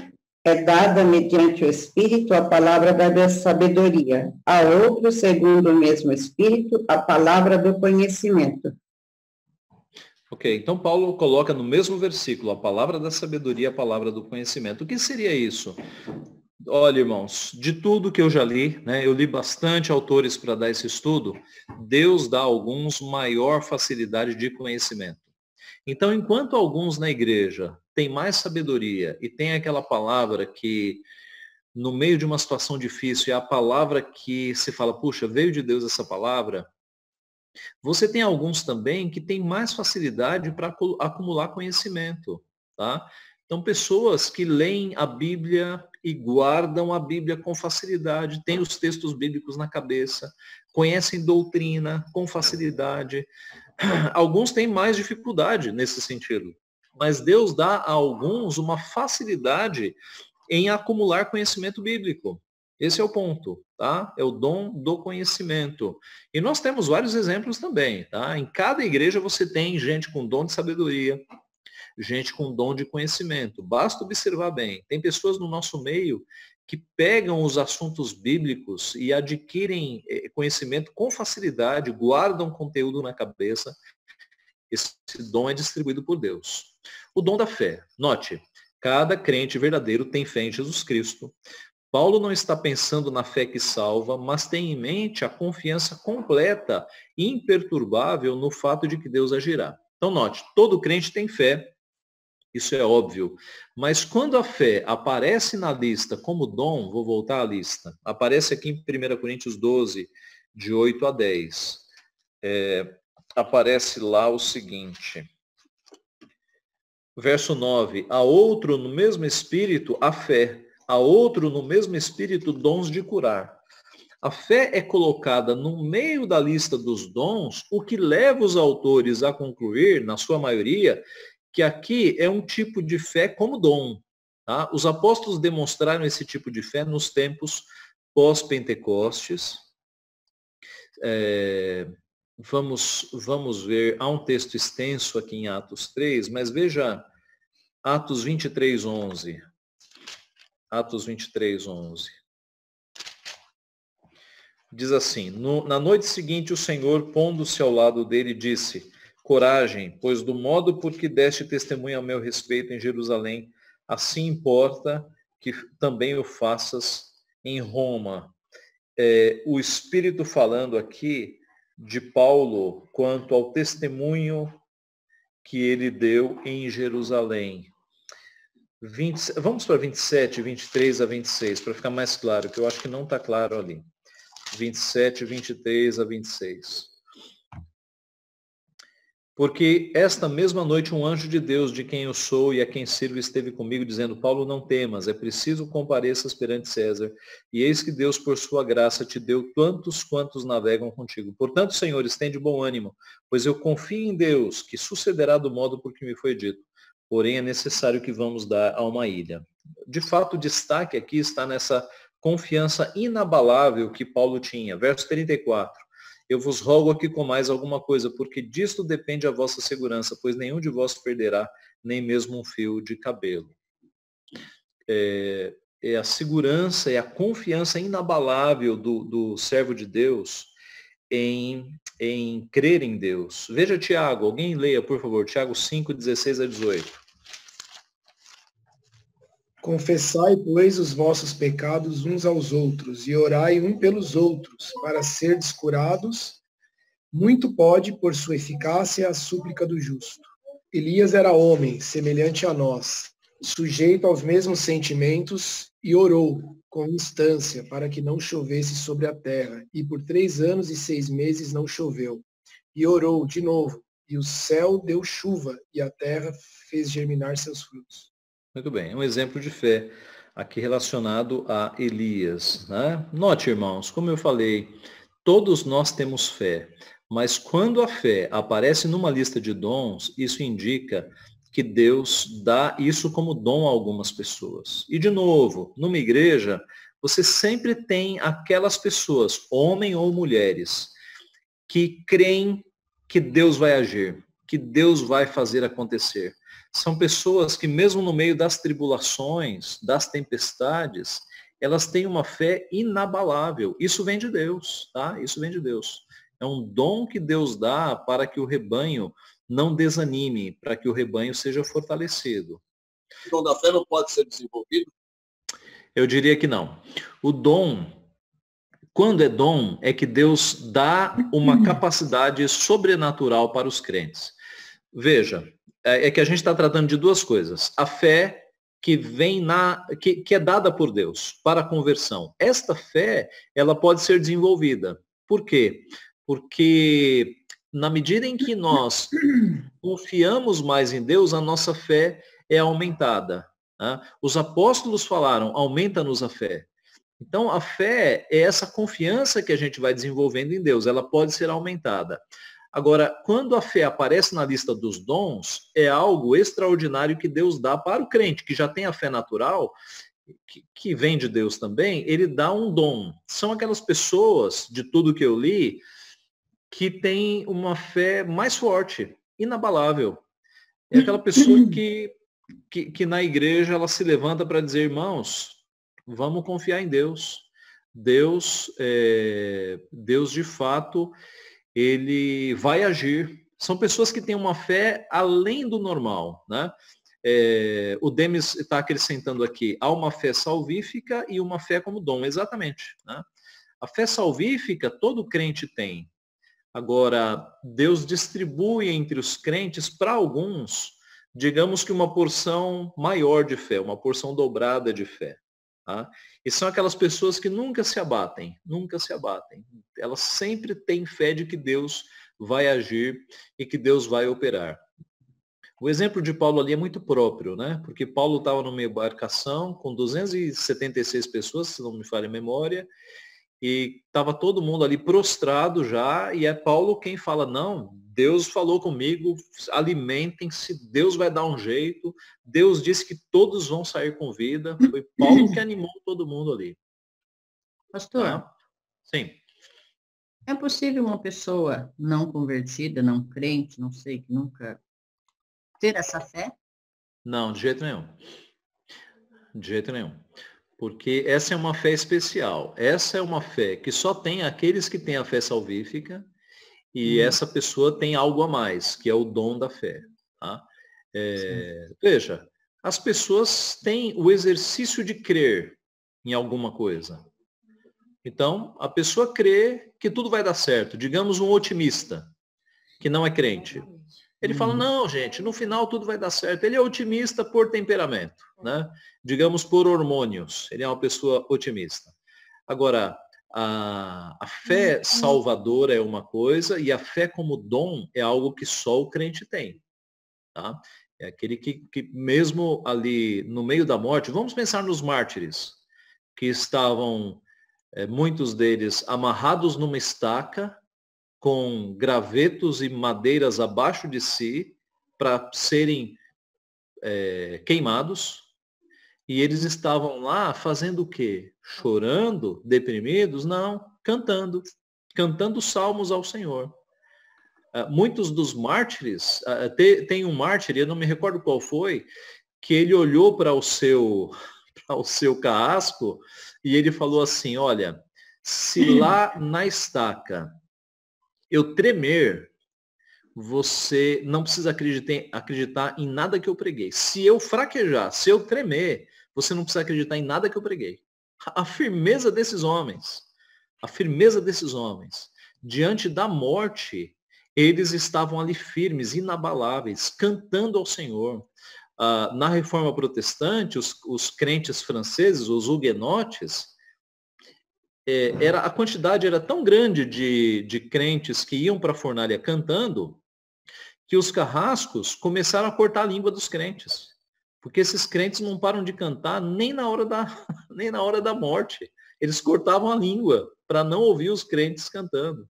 é dada mediante o Espírito a palavra da sabedoria, a outro, segundo o mesmo Espírito, a palavra do conhecimento. Ok, então Paulo coloca no mesmo versículo a palavra da sabedoria, a palavra do conhecimento. O que seria isso? Olha, irmãos, de tudo que eu já li, né, eu li bastante autores para dar esse estudo, Deus dá a alguns maior facilidade de conhecimento. Então, enquanto alguns na igreja têm mais sabedoria e tem aquela palavra que, no meio de uma situação difícil, é a palavra que se fala, puxa, veio de Deus essa palavra, você tem alguns também que têm mais facilidade para acumular conhecimento, tá? Então, pessoas que leem a Bíblia e guardam a Bíblia com facilidade, têm os textos bíblicos na cabeça, conhecem doutrina com facilidade. Alguns têm mais dificuldade nesse sentido, mas Deus dá a alguns uma facilidade em acumular conhecimento bíblico. Esse é o ponto, tá? É o dom do conhecimento. E nós temos vários exemplos também, tá? Em cada igreja você tem gente com dom de sabedoria, gente com dom de conhecimento. Basta observar bem. Tem pessoas no nosso meio que pegam os assuntos bíblicos e adquirem conhecimento com facilidade, guardam conteúdo na cabeça. Esse dom é distribuído por Deus. O dom da fé. Note, cada crente verdadeiro tem fé em Jesus Cristo. Paulo não está pensando na fé que salva, mas tem em mente a confiança completa e imperturbável no fato de que Deus agirá. Então, note, todo crente tem fé, isso é óbvio. Mas quando a fé aparece na lista como dom, vou voltar à lista, aparece aqui em 1 Coríntios 12, de 8 a 10. Aparece lá o seguinte, verso 9, a outro no mesmo espírito a fé, a outro no mesmo espírito dons de curar. A fé é colocada no meio da lista dos dons, o que leva os autores a concluir, na sua maioria, que aqui é um tipo de fé como dom. Tá? Os apóstolos demonstraram esse tipo de fé nos tempos pós-Pentecostes. Vamos ver, há um texto extenso aqui em Atos 3, mas veja Atos 23, 11. Atos 23, 11. Diz assim, na noite seguinte o Senhor, pondo-se ao lado dele, disse, coragem, pois do modo por que deste testemunho a meu respeito em Jerusalém, assim importa que também o faças em Roma. O Espírito falando aqui de Paulo quanto ao testemunho que ele deu em Jerusalém. Vamos para 27, 23 a 26, para ficar mais claro, que eu acho que não está claro ali. 27, 23 a 26. Porque esta mesma noite um anjo de Deus, de quem eu sou e a quem sirvo, esteve comigo, dizendo, Paulo, não temas, é preciso compareças perante César, e eis que Deus, por sua graça, te deu tantos quantos navegam contigo. Portanto, Senhor, estende bom ânimo, pois eu confio em Deus, que sucederá do modo por que me foi dito. Porém, é necessário que vamos dar a uma ilha. De fato, o destaque aqui está nessa confiança inabalável que Paulo tinha. Verso 34. Eu vos rogo aqui com mais alguma coisa, porque disto depende a vossa segurança, pois nenhum de vós perderá nem mesmo um fio de cabelo. É a segurança, é a confiança inabalável do servo de Deus em crer em Deus. Veja Tiago, alguém leia, por favor, Tiago 5, 16 a 18. Confessai, pois, os vossos pecados uns aos outros, e orai um pelos outros, para serdes curados. Muito pode, por sua eficácia, a súplica do justo. Elias era homem, semelhante a nós, sujeito aos mesmos sentimentos, e orou com instância para que não chovesse sobre a terra. E por 3 anos e 6 meses não choveu. E orou de novo, e o céu deu chuva, e a terra fez germinar seus frutos. Muito bem, um exemplo de fé aqui relacionado a Elias, né? Note, irmãos, como eu falei, todos nós temos fé, mas quando a fé aparece numa lista de dons, isso indica que Deus dá isso como dom a algumas pessoas. E, de novo, numa igreja, você sempre tem aquelas pessoas, homens ou mulheres, que creem que Deus vai agir, que Deus vai fazer acontecer. São pessoas que, mesmo no meio das tribulações, das tempestades, elas têm uma fé inabalável. Isso vem de Deus, tá? Isso vem de Deus. É um dom que Deus dá para que o rebanho não desanime, para que o rebanho seja fortalecido. O dom da fé não pode ser desenvolvido? Eu diria que não. O dom, quando é dom, é que Deus dá uma capacidade sobrenatural para os crentes. Veja, é que a gente está tratando de duas coisas. A fé que vem que é dada por Deus para a conversão. Esta fé, ela pode ser desenvolvida. Por quê? Porque na medida em que nós confiamos mais em Deus, a nossa fé é aumentada. Né? Os apóstolos falaram, aumenta-nos a fé. Então, a fé é essa confiança que a gente vai desenvolvendo em Deus. Ela pode ser aumentada. Agora, quando a fé aparece na lista dos dons, é algo extraordinário que Deus dá para o crente, que já tem a fé natural, que vem de Deus também, ele dá um dom. São aquelas pessoas, de tudo que eu li, que tem uma fé mais forte, inabalável. É aquela pessoa que na igreja ela se levanta para dizer, irmãos, vamos confiar em Deus. Deus de fato, ele vai agir. São pessoas que têm uma fé além do normal, né? O Demis está acrescentando aqui, há uma fé salvífica e uma fé como dom, exatamente. Né? A fé salvífica todo crente tem. Agora, Deus distribui entre os crentes, para alguns, digamos que uma porção maior de fé, uma porção dobrada de fé. Tá? E são aquelas pessoas que nunca se abatem, nunca se abatem. Elas sempre têm fé de que Deus vai agir e que Deus vai operar. O exemplo de Paulo ali é muito próprio, né? Porque Paulo estava numa embarcação com 276 pessoas, se não me falha a memória, e estava todo mundo ali prostrado já, e é Paulo quem fala, não, Deus falou comigo, alimentem-se, Deus vai dar um jeito, Deus disse que todos vão sair com vida. Foi Paulo que animou todo mundo ali. Pastor, Tá? Sim. é possível uma pessoa não convertida, não crente, não sei, que nunca ter essa fé? Não, de jeito nenhum. De jeito nenhum. Porque essa é uma fé especial. Essa é uma fé que só tem aqueles que têm a fé salvífica, e essa pessoa tem algo a mais, que é o dom da fé. Tá? Veja, as pessoas têm o exercício de crer em alguma coisa. Então, a pessoa crê que tudo vai dar certo. Digamos um otimista, que não é crente. Ele fala, não, gente, no final tudo vai dar certo. Ele é otimista por temperamento, né? Digamos por hormônios. Ele é uma pessoa otimista. Agora, a fé salvadora é uma coisa, e a fé como dom é algo que só o crente tem. Tá? É aquele que mesmo ali no meio da morte, vamos pensar nos mártires, que estavam, muitos deles, amarrados numa estaca, com gravetos e madeiras abaixo de si, para serem queimados, e eles estavam lá fazendo o quê? Chorando, deprimidos? Não, cantando salmos ao Senhor. Muitos dos mártires, tem um mártir, eu não me recordo qual foi, que ele olhou para o seu carrasco e ele falou assim, olha, se lá na estaca eu tremer, você não precisa acreditar em nada que eu preguei. Se eu fraquejar, se eu tremer, você não precisa acreditar em nada que eu preguei. A firmeza desses homens, diante da morte, eles estavam ali firmes, inabaláveis, cantando ao Senhor. Na Reforma Protestante, os crentes franceses, os huguenotes, a quantidade era tão grande de crentes que iam para a fornalha cantando, que os carrascos começaram a cortar a língua dos crentes. Porque esses crentes não param de cantar nem na hora da morte. Eles cortavam a língua para não ouvir os crentes cantando.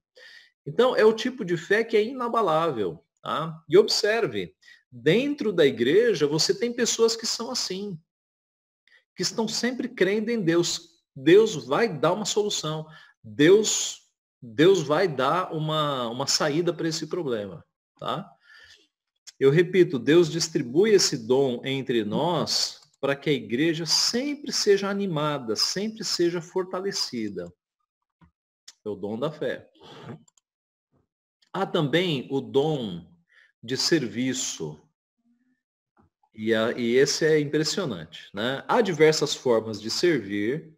Então, é o tipo de fé que é inabalável. Tá? E observe, dentro da igreja, você tem pessoas que são assim, que estão sempre crendo em Deus. Deus vai dar uma solução. Deus vai dar uma saída para esse problema. Tá? Eu repito, Deus distribui esse dom entre nós para que a igreja sempre seja animada, sempre seja fortalecida. É o dom da fé. Há também o dom de serviço. E esse é impressionante. Né? Há diversas formas de servir.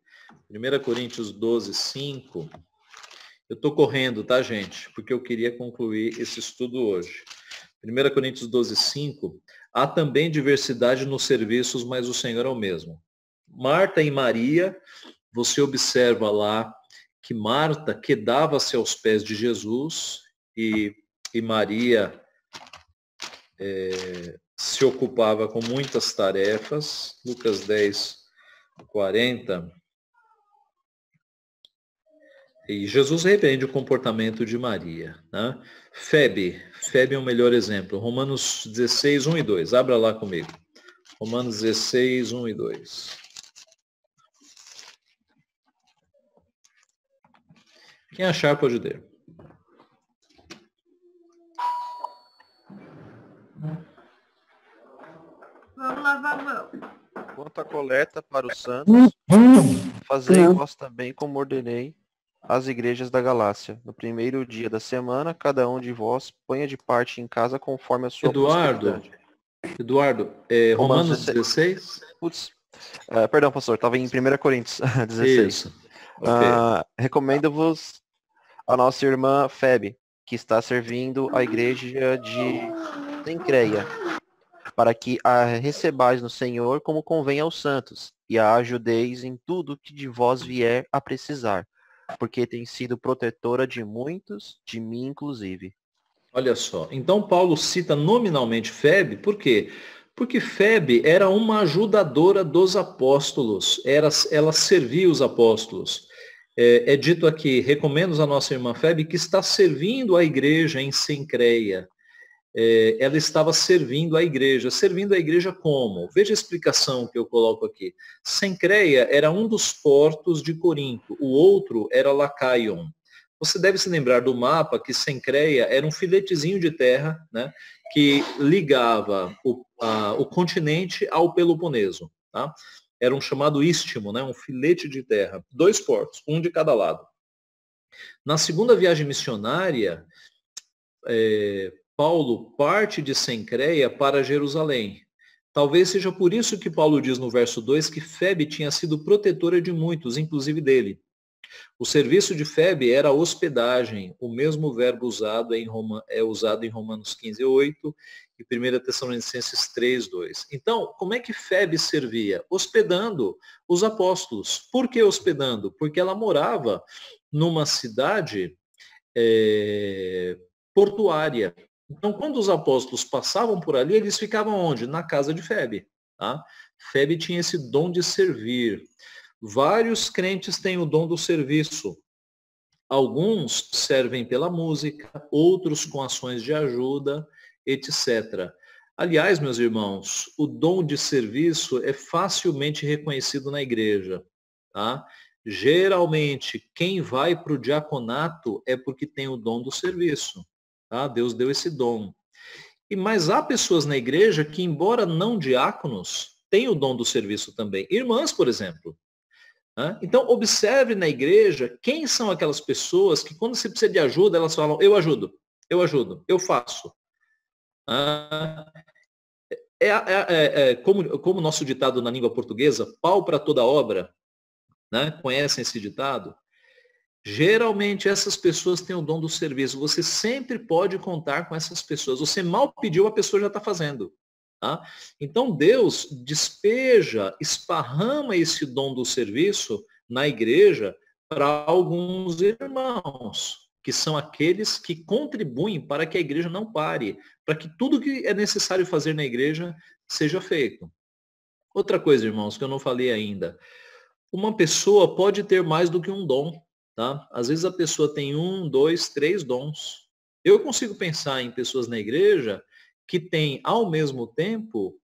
1 Coríntios 12, 5. Eu estou correndo, tá, gente? Porque eu queria concluir esse estudo hoje. 1 Coríntios 12, 5. Há também diversidade nos serviços, mas o Senhor é o mesmo. Marta e Maria, você observa lá que Marta quedava-se aos pés de Jesus e Maria se ocupava com muitas tarefas. Lucas 10, 40. E Jesus repreende o comportamento de Maria. Né? Febe é o melhor exemplo. Romanos 16, 1 e 2. Abra lá comigo. Romanos 16, 1 e 2. Quem achar pode ler. Vamos lavar a mão. Quanto à coleta para os santos, fazei vós também como ordenei às igrejas da Galácia. No primeiro dia da semana, cada um de vós ponha de parte em casa conforme a sua prosperidade. Eduardo, Romanos 16? Putz, perdão, pastor, estava em 1 Coríntios 16. Isso. Okay. Recomendo-vos a nossa irmã Febe, que está servindo a igreja de Cencreia, para que a recebais no Senhor como convém aos santos, e a ajudeis em tudo que de vós vier a precisar, porque tem sido protetora de muitos, de mim inclusive. Olha só, então Paulo cita nominalmente Febe, por quê? Porque Febe era uma ajudadora dos apóstolos, ela servia os apóstolos. É dito aqui, recomendo a nossa irmã Febe, que está servindo a igreja em Cencreia. Ela estava servindo a igreja como? Veja a explicação que eu coloco aqui. Cencreia era um dos portos de Corinto, o outro era Lacaion. Você deve se lembrar do mapa que Cencreia era um filetezinho de terra, né, que ligava o continente ao Peloponeso. Tá? Era um chamado istmo, né, um filete de terra. 2 portos, um de cada lado. Na segunda viagem missionária, Paulo parte de Cencreia para Jerusalém. Talvez seja por isso que Paulo diz no verso 2 que Febe tinha sido protetora de muitos, inclusive dele. O serviço de Febe era hospedagem, o mesmo verbo é usado em Romanos 15:8 e 1 Tessalonicenses 3:2. Então, como é que Febe servia? Hospedando os apóstolos. Por que hospedando? Porque ela morava numa cidade portuária. Então, quando os apóstolos passavam por ali, eles ficavam onde? Na casa de Febe. Tá? Febe tinha esse dom de servir. Vários crentes têm o dom do serviço. Alguns servem pela música, outros com ações de ajuda, etc. Aliás, meus irmãos, o dom de serviço é facilmente reconhecido na igreja. Tá? Geralmente, quem vai para o diaconato é porque tem o dom do serviço. Tá? Deus deu esse dom. Mas há pessoas na igreja que, embora não diáconos, têm o dom do serviço também. Irmãs, por exemplo. Então, observe na igreja quem são aquelas pessoas que, quando você precisa de ajuda, elas falam, eu ajudo, eu faço. Como o nosso ditado na língua portuguesa, pau para toda obra, né? Conhecem esse ditado? Geralmente, essas pessoas têm o dom do serviço. Você sempre pode contar com essas pessoas. Você mal pediu, a pessoa já está fazendo. Tá? Então Deus esparrama esse dom do serviço na igreja para alguns irmãos, que são aqueles que contribuem para que a igreja não pare, para que tudo que é necessário fazer na igreja seja feito. Outra coisa, irmãos, que eu não falei ainda. Uma pessoa pode ter mais do que um dom. Tá? Às vezes a pessoa tem 1, 2, 3 dons. Eu consigo pensar em pessoas na igreja que tem, ao mesmo tempo,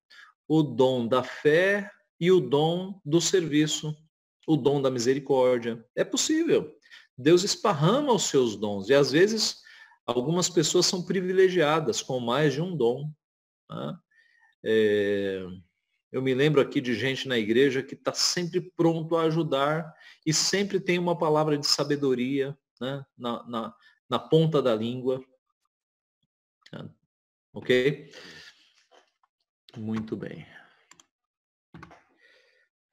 o dom da fé e o dom do serviço, o dom da misericórdia. É possível. Deus esparrama os seus dons. E, às vezes, algumas pessoas são privilegiadas com mais de um dom. Tá? Eu me lembro aqui de gente na igreja que está sempre pronto a ajudar e sempre tem uma palavra de sabedoria, né, na ponta da língua. Ok? Muito bem.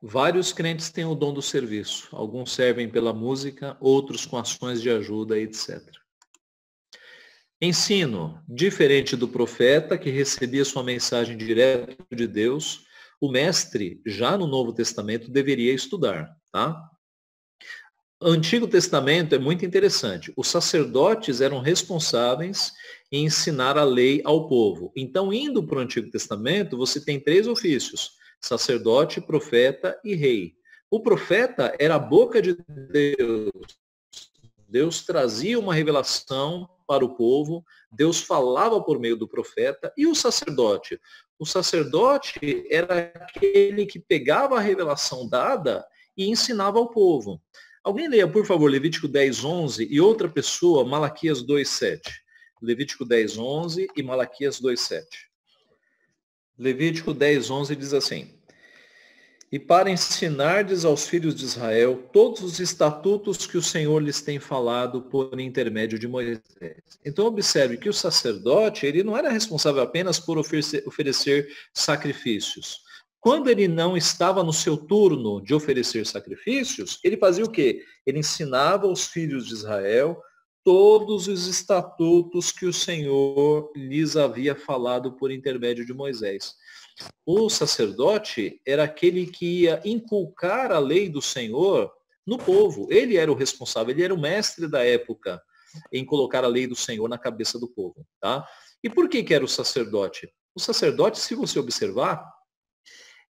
Vários crentes têm o dom do serviço. Alguns servem pela música, outros com ações de ajuda, etc. Ensino. Diferente do profeta, que recebia sua mensagem direto de Deus, o mestre, já no Novo Testamento, deveria estudar. Tá? O Antigo Testamento é muito interessante. Os sacerdotes eram responsáveis em ensinar a lei ao povo. Então, indo para o Antigo Testamento, você tem 3 ofícios: sacerdote, profeta e rei. O profeta era a boca de Deus. Deus trazia uma revelação para o povo, Deus falava por meio do profeta. E o sacerdote? O sacerdote era aquele que pegava a revelação dada e ensinava ao povo. Alguém leia, por favor, Levítico 10:11 e outra pessoa, Malaquias 2:7. Levítico 10:11 e Malaquias 2:7. Levítico 10:11 diz assim: E para ensinardes aos filhos de Israel todos os estatutos que o Senhor lhes tem falado por intermédio de Moisés. Então observe que o sacerdote, ele não era responsável apenas por oferecer sacrifícios. Quando ele não estava no seu turno de oferecer sacrifícios, ele fazia o quê? Ele ensinava os filhos de Israel todos os estatutos que o Senhor lhes havia falado por intermédio de Moisés. O sacerdote era aquele que ia inculcar a lei do Senhor no povo. Ele era o responsável, ele era o mestre da época em colocar a lei do Senhor na cabeça do povo. Tá? E por que era o sacerdote? O sacerdote, se você observar,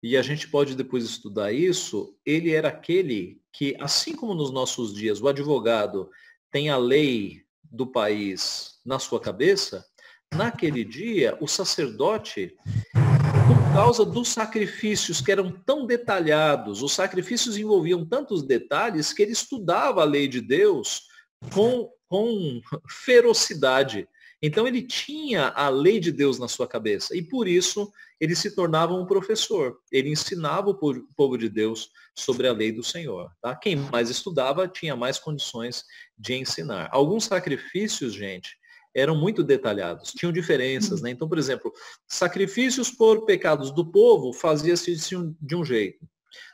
e a gente pode depois estudar isso, ele era aquele que, assim como nos nossos dias, o advogado tem a lei do país na sua cabeça, naquele dia, o sacerdote, por causa dos sacrifícios que eram tão detalhados, os sacrifícios envolviam tantos detalhes que ele estudava a lei de Deus com ferocidade. Então ele tinha a lei de Deus na sua cabeça e por isso ele se tornava um professor. Ele ensinava o povo de Deus sobre a lei do Senhor. Tá? Quem mais estudava tinha mais condições de ensinar. Alguns sacrifícios, gente, eram muito detalhados, tinham diferenças, né? Então, por exemplo, sacrifícios por pecados do povo fazia-se de um jeito.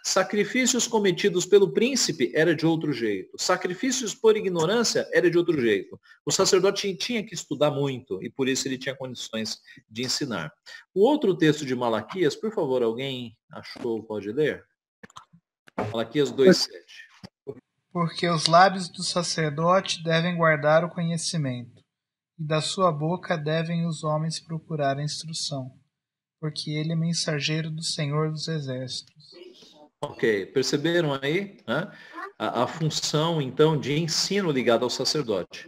Sacrifícios cometidos pelo príncipe era de outro jeito. Sacrifícios por ignorância era de outro jeito. O sacerdote tinha que estudar muito e por isso ele tinha condições de ensinar. O outro texto de Malaquias, por favor, alguém achou, pode ler? Malaquias 2:7. Porque os lábios do sacerdote devem guardar o conhecimento, e da sua boca devem os homens procurar a instrução, porque ele é mensageiro do Senhor dos Exércitos. Ok, perceberam aí, né? A função, então, de ensino ligada ao sacerdote.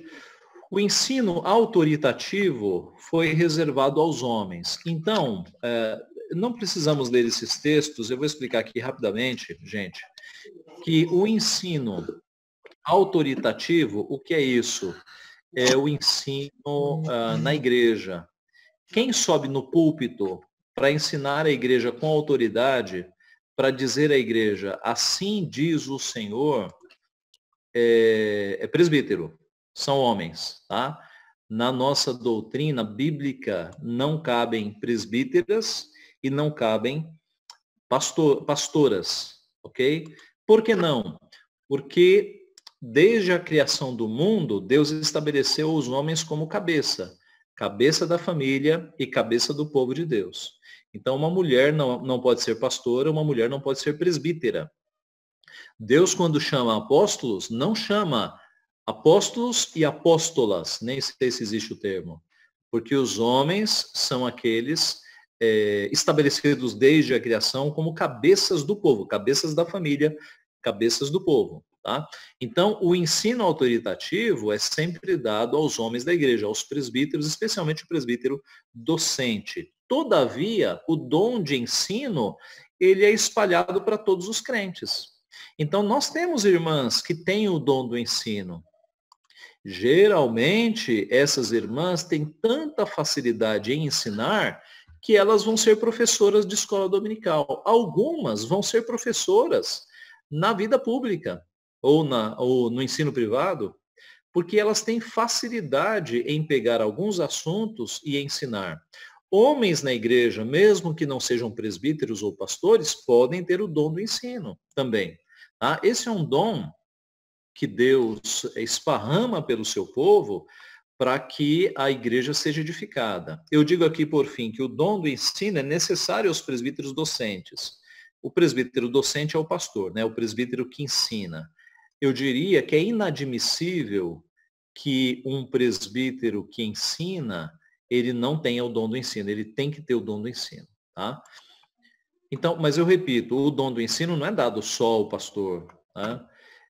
O ensino autoritativo foi reservado aos homens. Então, não precisamos ler esses textos, eu vou explicar aqui rapidamente, gente, que o ensino autoritativo, o que é isso? É o ensino na igreja. Quem sobe no púlpito para ensinar a igreja com autoridade, para dizer à igreja, assim diz o Senhor, é presbítero, são homens, tá? Na nossa doutrina bíblica não cabem presbíteras e não cabem pastoras, ok? Por que não? Porque desde a criação do mundo, Deus estabeleceu os homens como cabeça da família e cabeça do povo de Deus. Então, uma mulher não pode ser pastora, uma mulher não pode ser presbítera. Deus, quando chama apóstolos, não chama apóstolos e apóstolas, nem sei se existe o termo, porque os homens são aqueles estabelecidos desde a criação como cabeças do povo, cabeças da família, cabeças do povo. Tá? Então, o ensino autoritativo é sempre dado aos homens da igreja, aos presbíteros, especialmente o presbítero docente. Todavia, o dom de ensino, ele é espalhado para todos os crentes. Então, nós temos irmãs que têm o dom do ensino. Geralmente, essas irmãs têm tanta facilidade em ensinar que elas vão ser professoras de escola dominical. Algumas vão ser professoras na vida pública ou no ensino privado, porque elas têm facilidade em pegar alguns assuntos e ensinar. Homens na igreja, mesmo que não sejam presbíteros ou pastores, podem ter o dom do ensino também. Tá? Esse é um dom que Deus esparrama pelo seu povo para que a igreja seja edificada. Eu digo aqui, por fim, que o dom do ensino é necessário aos presbíteros docentes. O presbítero docente é o pastor, né? O presbítero que ensina. Eu diria que é inadmissível que um presbítero que ensina, ele não tenha o dom do ensino, ele tem que ter o dom do ensino, tá? Então, mas eu repito, o dom do ensino não é dado só ao pastor, tá?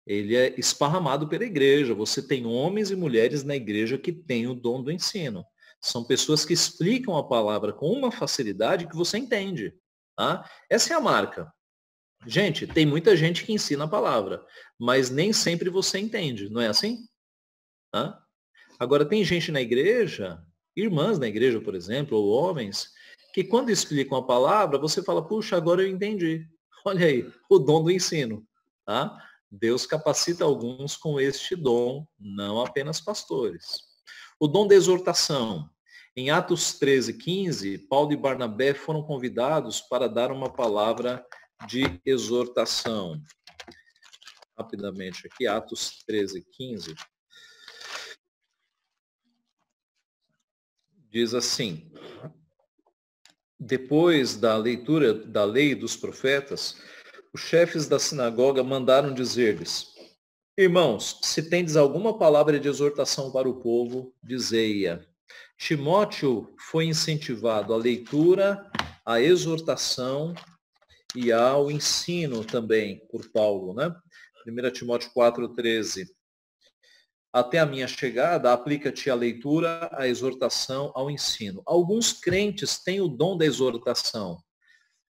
Ele é esparramado pela igreja. Você tem homens e mulheres na igreja que têm o dom do ensino. São pessoas que explicam a palavra com uma facilidade que você entende, tá? Essa é a marca. Gente, tem muita gente que ensina a palavra, mas nem sempre você entende, não é assim? Tá? Agora, tem gente na igreja, irmãs na igreja, por exemplo, ou homens, que quando explicam a palavra, você fala, puxa, agora eu entendi. Olha aí, o dom do ensino. Tá? Deus capacita alguns com este dom, não apenas pastores. O dom da exortação. Em Atos 13:15, Paulo e Barnabé foram convidados para dar uma palavra de exortação. Rapidamente aqui, Atos 13:15. diz assim: depois da leitura da lei e dos profetas, os chefes da sinagoga mandaram dizer-lhes: irmãos, se tendes alguma palavra de exortação para o povo, dizei-a. Timóteo foi incentivado à leitura, à exortação e ao ensino também por Paulo, né? 1 Timóteo 4,13. Até a minha chegada, aplica-te a leitura, a exortação, ao ensino. Alguns crentes têm o dom da exortação.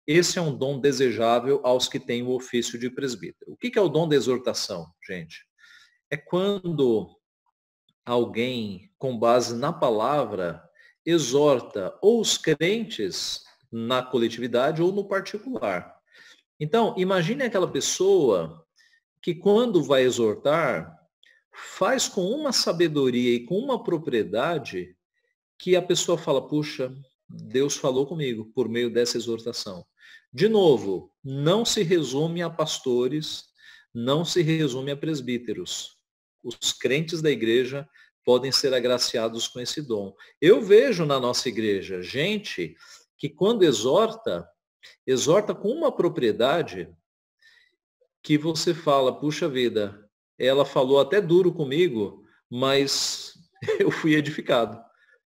Esse é um dom desejável aos que têm o ofício de presbítero. O que é o dom da exortação, gente? É quando alguém, com base na palavra, exorta ou os crentes na coletividade ou no particular. Então, imagine aquela pessoa que, quando vai exortar, faz com uma sabedoria e com uma propriedade que a pessoa fala: puxa, Deus falou comigo por meio dessa exortação. De novo, não se resume a pastores, não se resume a presbíteros. Os crentes da igreja podem ser agraciados com esse dom. Eu vejo na nossa igreja gente que, quando exorta com uma propriedade que você fala: puxa vida, ela falou até duro comigo, mas eu fui edificado.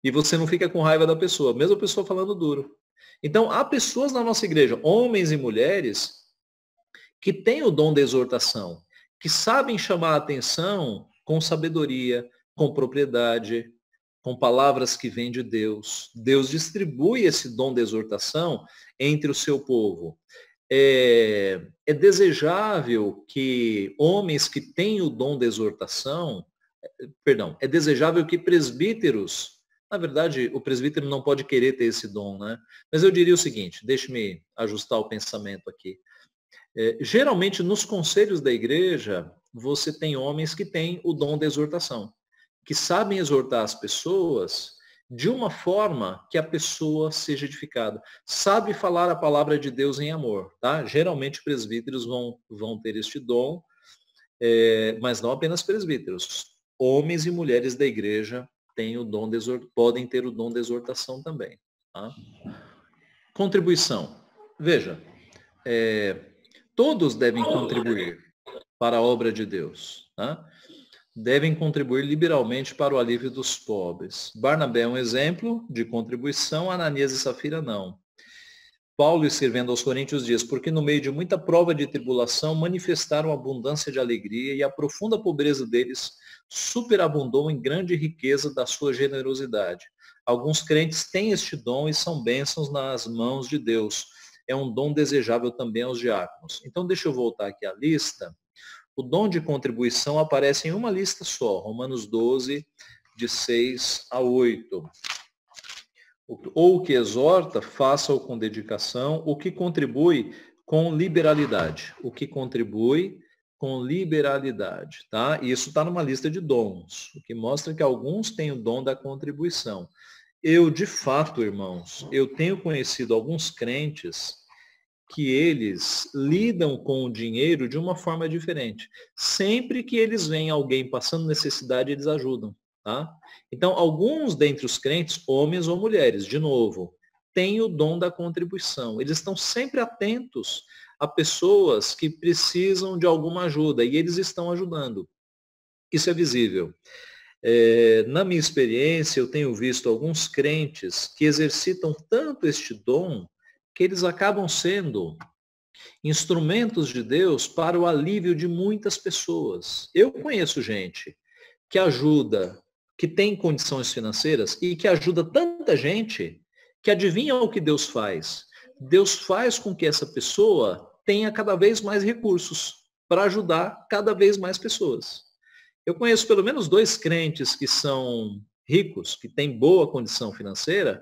E você não fica com raiva da pessoa, mesmo a pessoa falando duro. Então, há pessoas na nossa igreja, homens e mulheres, que têm o dom da exortação, que sabem chamar a atenção com sabedoria, com propriedade, com palavras que vêm de Deus. Deus distribui esse dom da exortação entre o seu povo. É desejável que homens que têm o dom da exortação, é desejável que presbíteros, na verdade, o presbítero não pode querer ter esse dom, né? Mas eu diria o seguinte, deixe-me ajustar o pensamento aqui. Geralmente, nos conselhos da igreja, você tem homens que têm o dom da exortação, que sabem exortar as pessoas de uma forma que a pessoa seja edificada. Sabe falar a palavra de Deus em amor, tá? Geralmente, presbíteros vão ter este dom, mas não apenas presbíteros. Homens e mulheres da igreja podem ter o dom de exortação também. Tá? Contribuição. Veja, todos devem contribuir para a obra de Deus. Tá? Devem contribuir liberalmente para o alívio dos pobres. Barnabé é um exemplo de contribuição, Ananias e Safira não. Paulo, escrevendo aos Coríntios, diz: porque no meio de muita prova de tribulação manifestaram abundância de alegria, e a profunda pobreza deles superabundou em grande riqueza da sua generosidade. Alguns crentes têm este dom e são bênçãos nas mãos de Deus. É um dom desejável também aos diáconos. Então, deixa eu voltar aqui à lista. O dom de contribuição aparece em uma lista só, Romanos 12, de 6 a 8. Ou o que exorta, faça-o com dedicação, o que contribui com liberalidade. O que contribui com liberalidade, tá? E isso está numa lista de dons, o que mostra que alguns têm o dom da contribuição. Eu, de fato, irmãos, eu tenho conhecido alguns crentes que eles lidam com o dinheiro de uma forma diferente. Sempre que eles veem alguém passando necessidade, eles ajudam. Tá? Então, alguns dentre os crentes, homens ou mulheres, de novo, têm o dom da contribuição. Eles estão sempre atentos a pessoas que precisam de alguma ajuda e eles estão ajudando. Isso é visível. Na minha experiência, eu tenho visto alguns crentes que exercitam tanto este dom que eles acabam sendo instrumentos de Deus para o alívio de muitas pessoas. Eu conheço gente que ajuda, que tem condições financeiras e que ajuda tanta gente que adivinha o que Deus faz. Deus faz com que essa pessoa tenha cada vez mais recursos para ajudar cada vez mais pessoas. Eu conheço pelo menos 2 crentes que são ricos, que têm boa condição financeira,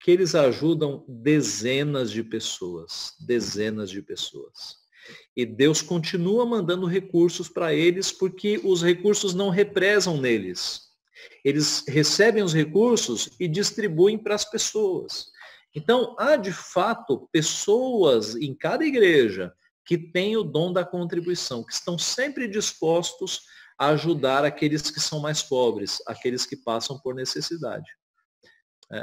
que eles ajudam dezenas de pessoas. E Deus continua mandando recursos para eles porque os recursos não represam neles. Eles recebem os recursos e distribuem para as pessoas. Então, há de fato pessoas em cada igreja que têm o dom da contribuição, que estão sempre dispostos a ajudar aqueles que são mais pobres, aqueles que passam por necessidade.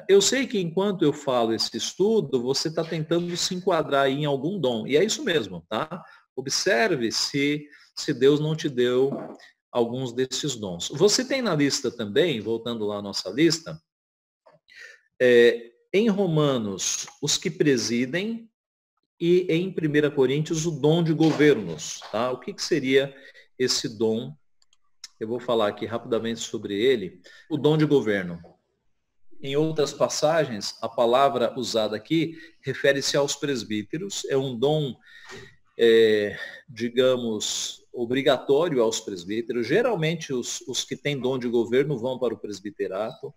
Eu sei que enquanto eu falo esse estudo, você está tentando se enquadrar em algum dom. E é isso mesmo, tá? Observe se Deus não te deu alguns desses dons. Você tem na lista também, voltando lá à nossa lista, em Romanos, os que presidem, e em 1 Coríntios, o dom de governos. Tá? O que seria esse dom? Eu vou falar aqui rapidamente sobre ele. O dom de governo. Em outras passagens, a palavra usada aqui refere-se aos presbíteros. É um dom, digamos, obrigatório aos presbíteros. Geralmente, os que têm dom de governo vão para o presbiterato.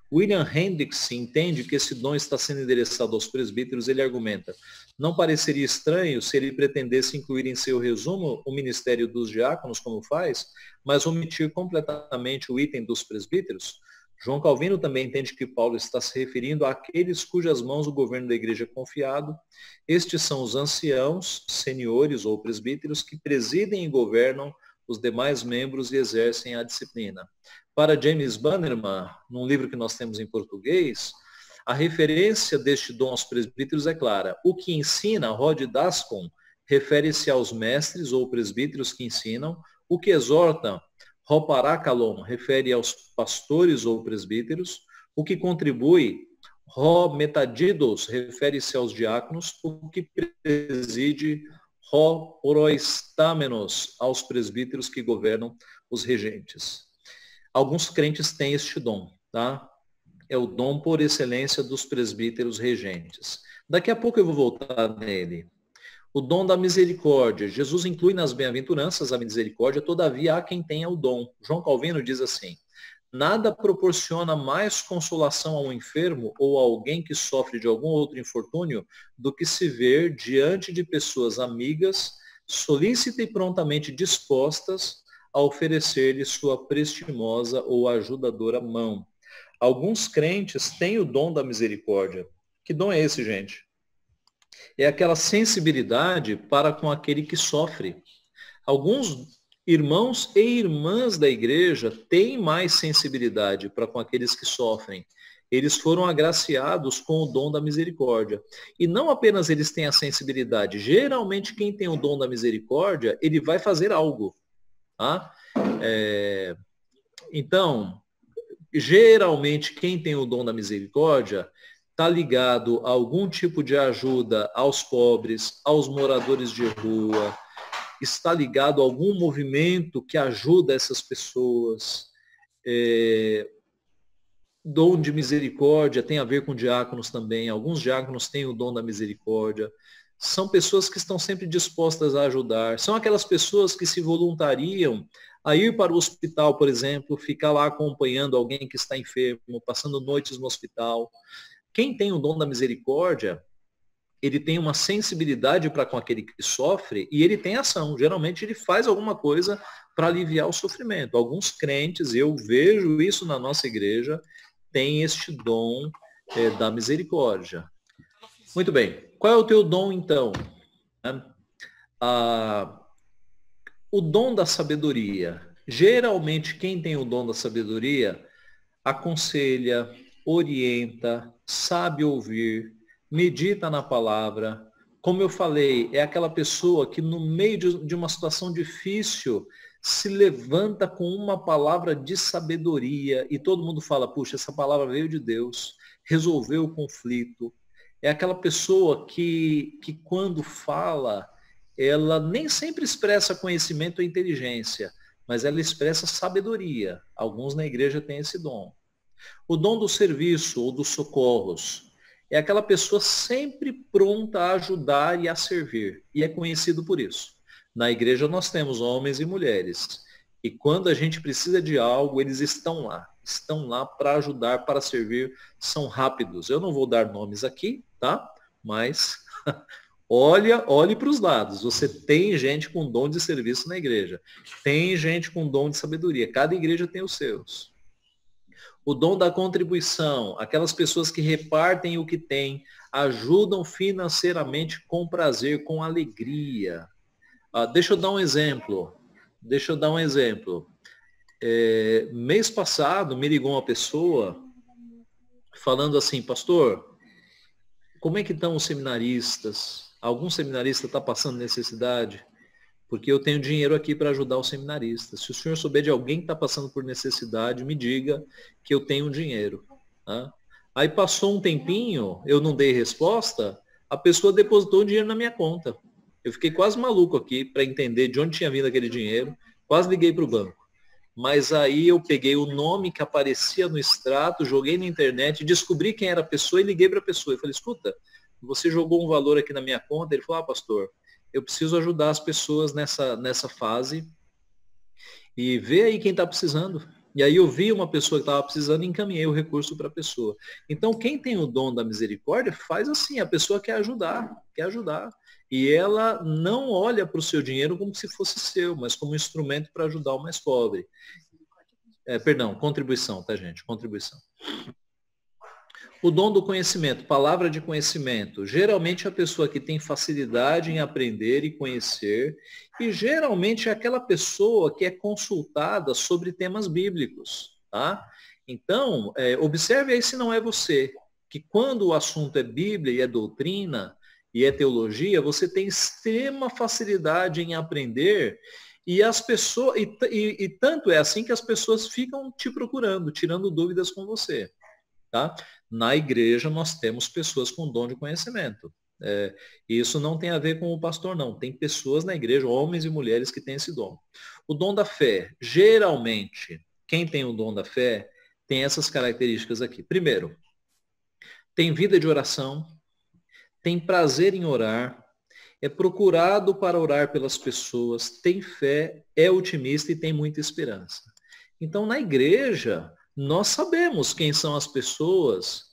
William Hendricks entende que esse dom está sendo endereçado aos presbíteros. Ele argumenta: não pareceria estranho se ele pretendesse incluir em seu resumo o ministério dos diáconos, como faz, mas omitir completamente o item dos presbíteros? João Calvino também entende que Paulo está se referindo àqueles cujas mãos o governo da igreja é confiado. Estes são os anciãos, senhores ou presbíteros, que presidem e governam os demais membros e exercem a disciplina. Para James Bannerman, num livro que nós temos em português, a referência deste dom aos presbíteros é clara. O que ensina, Rod Daskon, refere-se aos mestres ou presbíteros que ensinam. O que exorta, Roparakalon, refere aos pastores ou presbíteros. O que contribui, Metadidos, refere-se aos diáconos. O que preside, Oroistamenos, aos presbíteros que governam os regentes. Alguns crentes têm este dom, tá? É o dom por excelência dos presbíteros regentes. Daqui a pouco eu vou voltar nele. O dom da misericórdia. Jesus inclui nas bem-aventuranças a misericórdia, todavia há quem tenha o dom. João Calvino diz assim: nada proporciona mais consolação a um enfermo ou a alguém que sofre de algum outro infortúnio do que se ver diante de pessoas amigas, solícita e prontamente dispostas a oferecer-lhe sua prestimosa ou ajudadora mão. Alguns crentes têm o dom da misericórdia. Que dom é esse, gente? É aquela sensibilidade para com aquele que sofre. Alguns irmãos e irmãs da igreja têm mais sensibilidade para com aqueles que sofrem. Eles foram agraciados com o dom da misericórdia. E não apenas eles têm a sensibilidade. Geralmente, quem tem o dom da misericórdia, ele vai fazer algo. Tá? Então, geralmente, quem tem o dom da misericórdia está ligado a algum tipo de ajuda aos pobres, aos moradores de rua, está ligado a algum movimento que ajuda essas pessoas. Dom de misericórdia tem a ver com diáconos também. Alguns diáconos têm o dom da misericórdia. São pessoas que estão sempre dispostas a ajudar. São aquelas pessoas que se voluntariam a ir para o hospital, por exemplo, ficar lá acompanhando alguém que está enfermo, passando noites no hospital. Quem tem o dom da misericórdia, ele tem uma sensibilidade para com aquele que sofre e ele tem ação. Geralmente ele faz alguma coisa para aliviar o sofrimento. Alguns crentes, eu vejo isso na nossa igreja, têm este dom da misericórdia. Muito bem. Qual é o teu dom, então? O dom da sabedoria. Geralmente, quem tem o dom da sabedoria aconselha, orienta, sabe ouvir, medita na palavra. Como eu falei, é aquela pessoa que no meio de uma situação difícil se levanta com uma palavra de sabedoria e todo mundo fala: puxa, essa palavra veio de Deus, resolveu o conflito. É aquela pessoa que quando fala, ela nem sempre expressa conhecimento ou inteligência, mas ela expressa sabedoria. Alguns na igreja têm esse dom. O dom do serviço ou dos socorros é aquela pessoa sempre pronta a ajudar e a servir, e é conhecido por isso. Na igreja nós temos homens e mulheres, e quando a gente precisa de algo, eles estão lá para ajudar, para servir, são rápidos. Eu não vou dar nomes aqui, tá? Mas olhe para os lados. Você tem gente com dom de serviço na igreja, tem gente com dom de sabedoria, cada igreja tem os seus. O dom da contribuição, aquelas pessoas que repartem o que têm, ajudam financeiramente com prazer, com alegria. Deixa eu dar um exemplo. Mês passado me ligou uma pessoa falando assim, pastor, como é que estão os seminaristas? Algum seminarista está passando necessidade? Porque eu tenho dinheiro aqui para ajudar os seminaristas. Se o senhor souber de alguém que está passando por necessidade, me diga que eu tenho dinheiro. Tá? Aí passou um tempinho, eu não dei resposta, a pessoa depositou o dinheiro na minha conta. Eu fiquei quase maluco aqui para entender de onde tinha vindo aquele dinheiro, quase liguei para o banco. Mas aí eu peguei o nome que aparecia no extrato, joguei na internet, descobri quem era a pessoa e liguei para a pessoa. Eu falei, escuta, você jogou um valor aqui na minha conta? Ele falou, pastor, eu preciso ajudar as pessoas nessa fase e ver aí quem está precisando. E aí eu vi uma pessoa que estava precisando e encaminhei o recurso para a pessoa. Então, quem tem o dom da misericórdia, faz assim, a pessoa quer ajudar. E ela não olha para o seu dinheiro como se fosse seu, mas como instrumento para ajudar o mais pobre. Contribuição, tá, gente? Contribuição. O dom do conhecimento, palavra de conhecimento. Geralmente a pessoa que tem facilidade em aprender e conhecer, e geralmente é aquela pessoa que é consultada sobre temas bíblicos, tá? Então, observe aí se não é você, que quando o assunto é Bíblia e é doutrina e é teologia, você tem extrema facilidade em aprender e as pessoas, e tanto é assim que as pessoas ficam te procurando, tirando dúvidas com você, tá? Na igreja nós temos pessoas com dom de conhecimento. Isso não tem a ver com o pastor, não. Tem pessoas na igreja, homens e mulheres, que têm esse dom. O dom da fé. Geralmente, quem tem o dom da fé tem essas características aqui. Primeiro, tem vida de oração, tem prazer em orar, é procurado para orar pelas pessoas, tem fé, é otimista e tem muita esperança. Então, na igreja, nós sabemos quem são as pessoas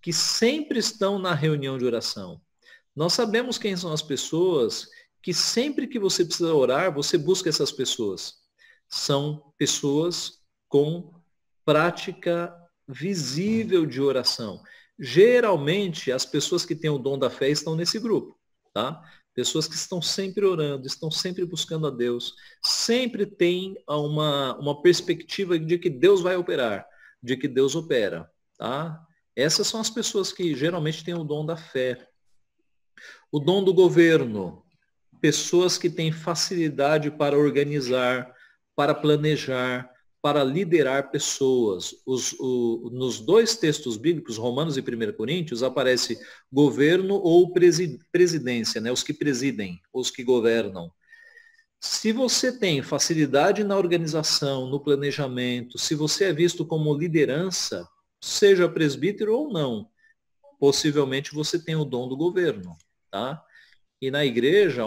que sempre estão na reunião de oração. Nós sabemos quem são as pessoas que sempre que você precisa orar, você busca essas pessoas. São pessoas com prática visível de oração. Geralmente, as pessoas que têm o dom da fé estão nesse grupo, tá? Pessoas que estão sempre orando, estão sempre buscando a Deus, sempre têm uma perspectiva de que Deus vai operar, de que Deus opera, tá? Essas são as pessoas que geralmente têm o dom da fé. O dom do governo, pessoas que têm facilidade para organizar, para planejar, para liderar pessoas. Nos dois textos bíblicos, Romanos e 1 Coríntios, aparece governo ou presidência, né? Os que presidem, os que governam. Se você tem facilidade na organização, no planejamento, se você é visto como liderança, seja presbítero ou não, possivelmente você tem o dom do governo, tá? E na igreja,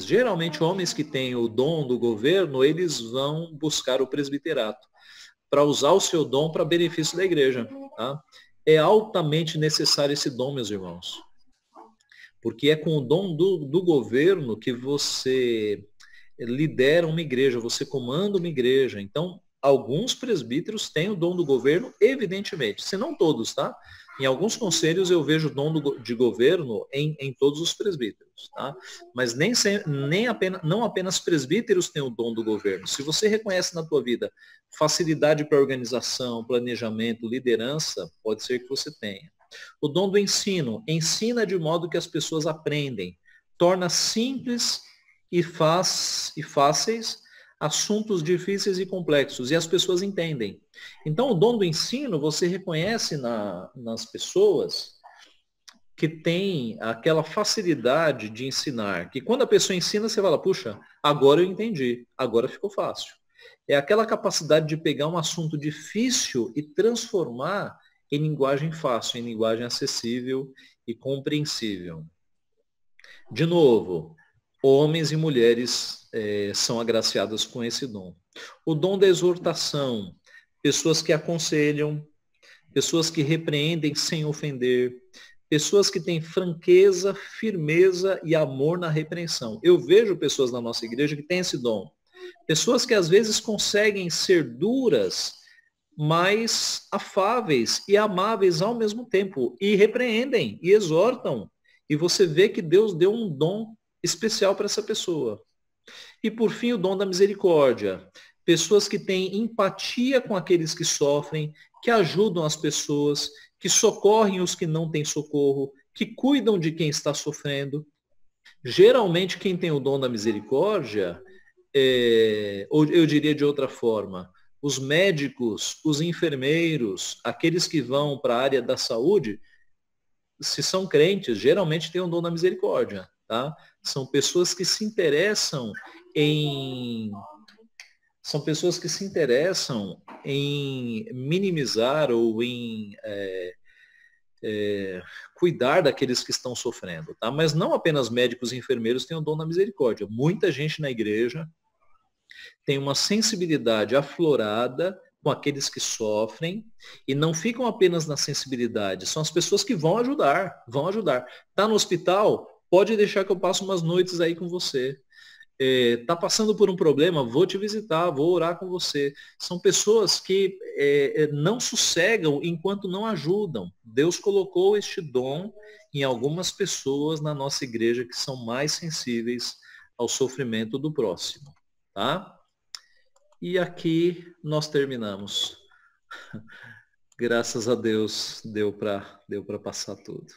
geralmente homens que têm o dom do governo, eles vão buscar o presbiterato para usar o seu dom para benefício da igreja, tá? É altamente necessário esse dom, meus irmãos. Porque é com o dom do governo que você lidera uma igreja, você comanda uma igreja. Então, alguns presbíteros têm o dom do governo, evidentemente, se não todos, tá? Em alguns conselhos eu vejo o dom de governo em todos os presbíteros, tá? Mas não apenas presbíteros têm o dom do governo. Se você reconhece na tua vida facilidade para organização, planejamento, liderança, pode ser que você tenha. O dom do ensino. Ensina de modo que as pessoas aprendem. Torna simples e fáceis assuntos difíceis e complexos, e as pessoas entendem. Então, o dom do ensino, você reconhece nas pessoas que têm aquela facilidade de ensinar, que quando a pessoa ensina, você fala, puxa, agora eu entendi, agora ficou fácil. É aquela capacidade de pegar um assunto difícil e transformar em linguagem fácil, em linguagem acessível e compreensível. De novo, homens e mulheres são agraciados com esse dom. O dom da exortação, pessoas que aconselham, pessoas que repreendem sem ofender, pessoas que têm franqueza, firmeza e amor na repreensão. Eu vejo pessoas na nossa igreja que têm esse dom. Pessoas que às vezes conseguem ser duras, mas afáveis e amáveis ao mesmo tempo, e repreendem e exortam. E você vê que Deus deu um dom especial para essa pessoa. E por fim, o dom da misericórdia. Pessoas que têm empatia com aqueles que sofrem, que ajudam as pessoas, que socorrem os que não têm socorro, que cuidam de quem está sofrendo. Geralmente, quem tem o dom da misericórdia, ou eu diria de outra forma, os médicos, os enfermeiros, aqueles que vão para a área da saúde, se são crentes, geralmente têm o dom da misericórdia, tá? São pessoas que se interessam em minimizar ou em cuidar daqueles que estão sofrendo, tá? Mas não apenas médicos e enfermeiros têm o dom da misericórdia. Muita gente na igreja tem uma sensibilidade aflorada com aqueles que sofrem e não ficam apenas na sensibilidade, são as pessoas que vão ajudar. Tá no hospital? Pode deixar que eu passe umas noites aí com você. Tá passando por um problema? Vou te visitar, vou orar com você. São pessoas que não sossegam enquanto não ajudam. Deus colocou este dom em algumas pessoas na nossa igreja que são mais sensíveis ao sofrimento do próximo, tá? E aqui nós terminamos. Graças a Deus deu para passar tudo.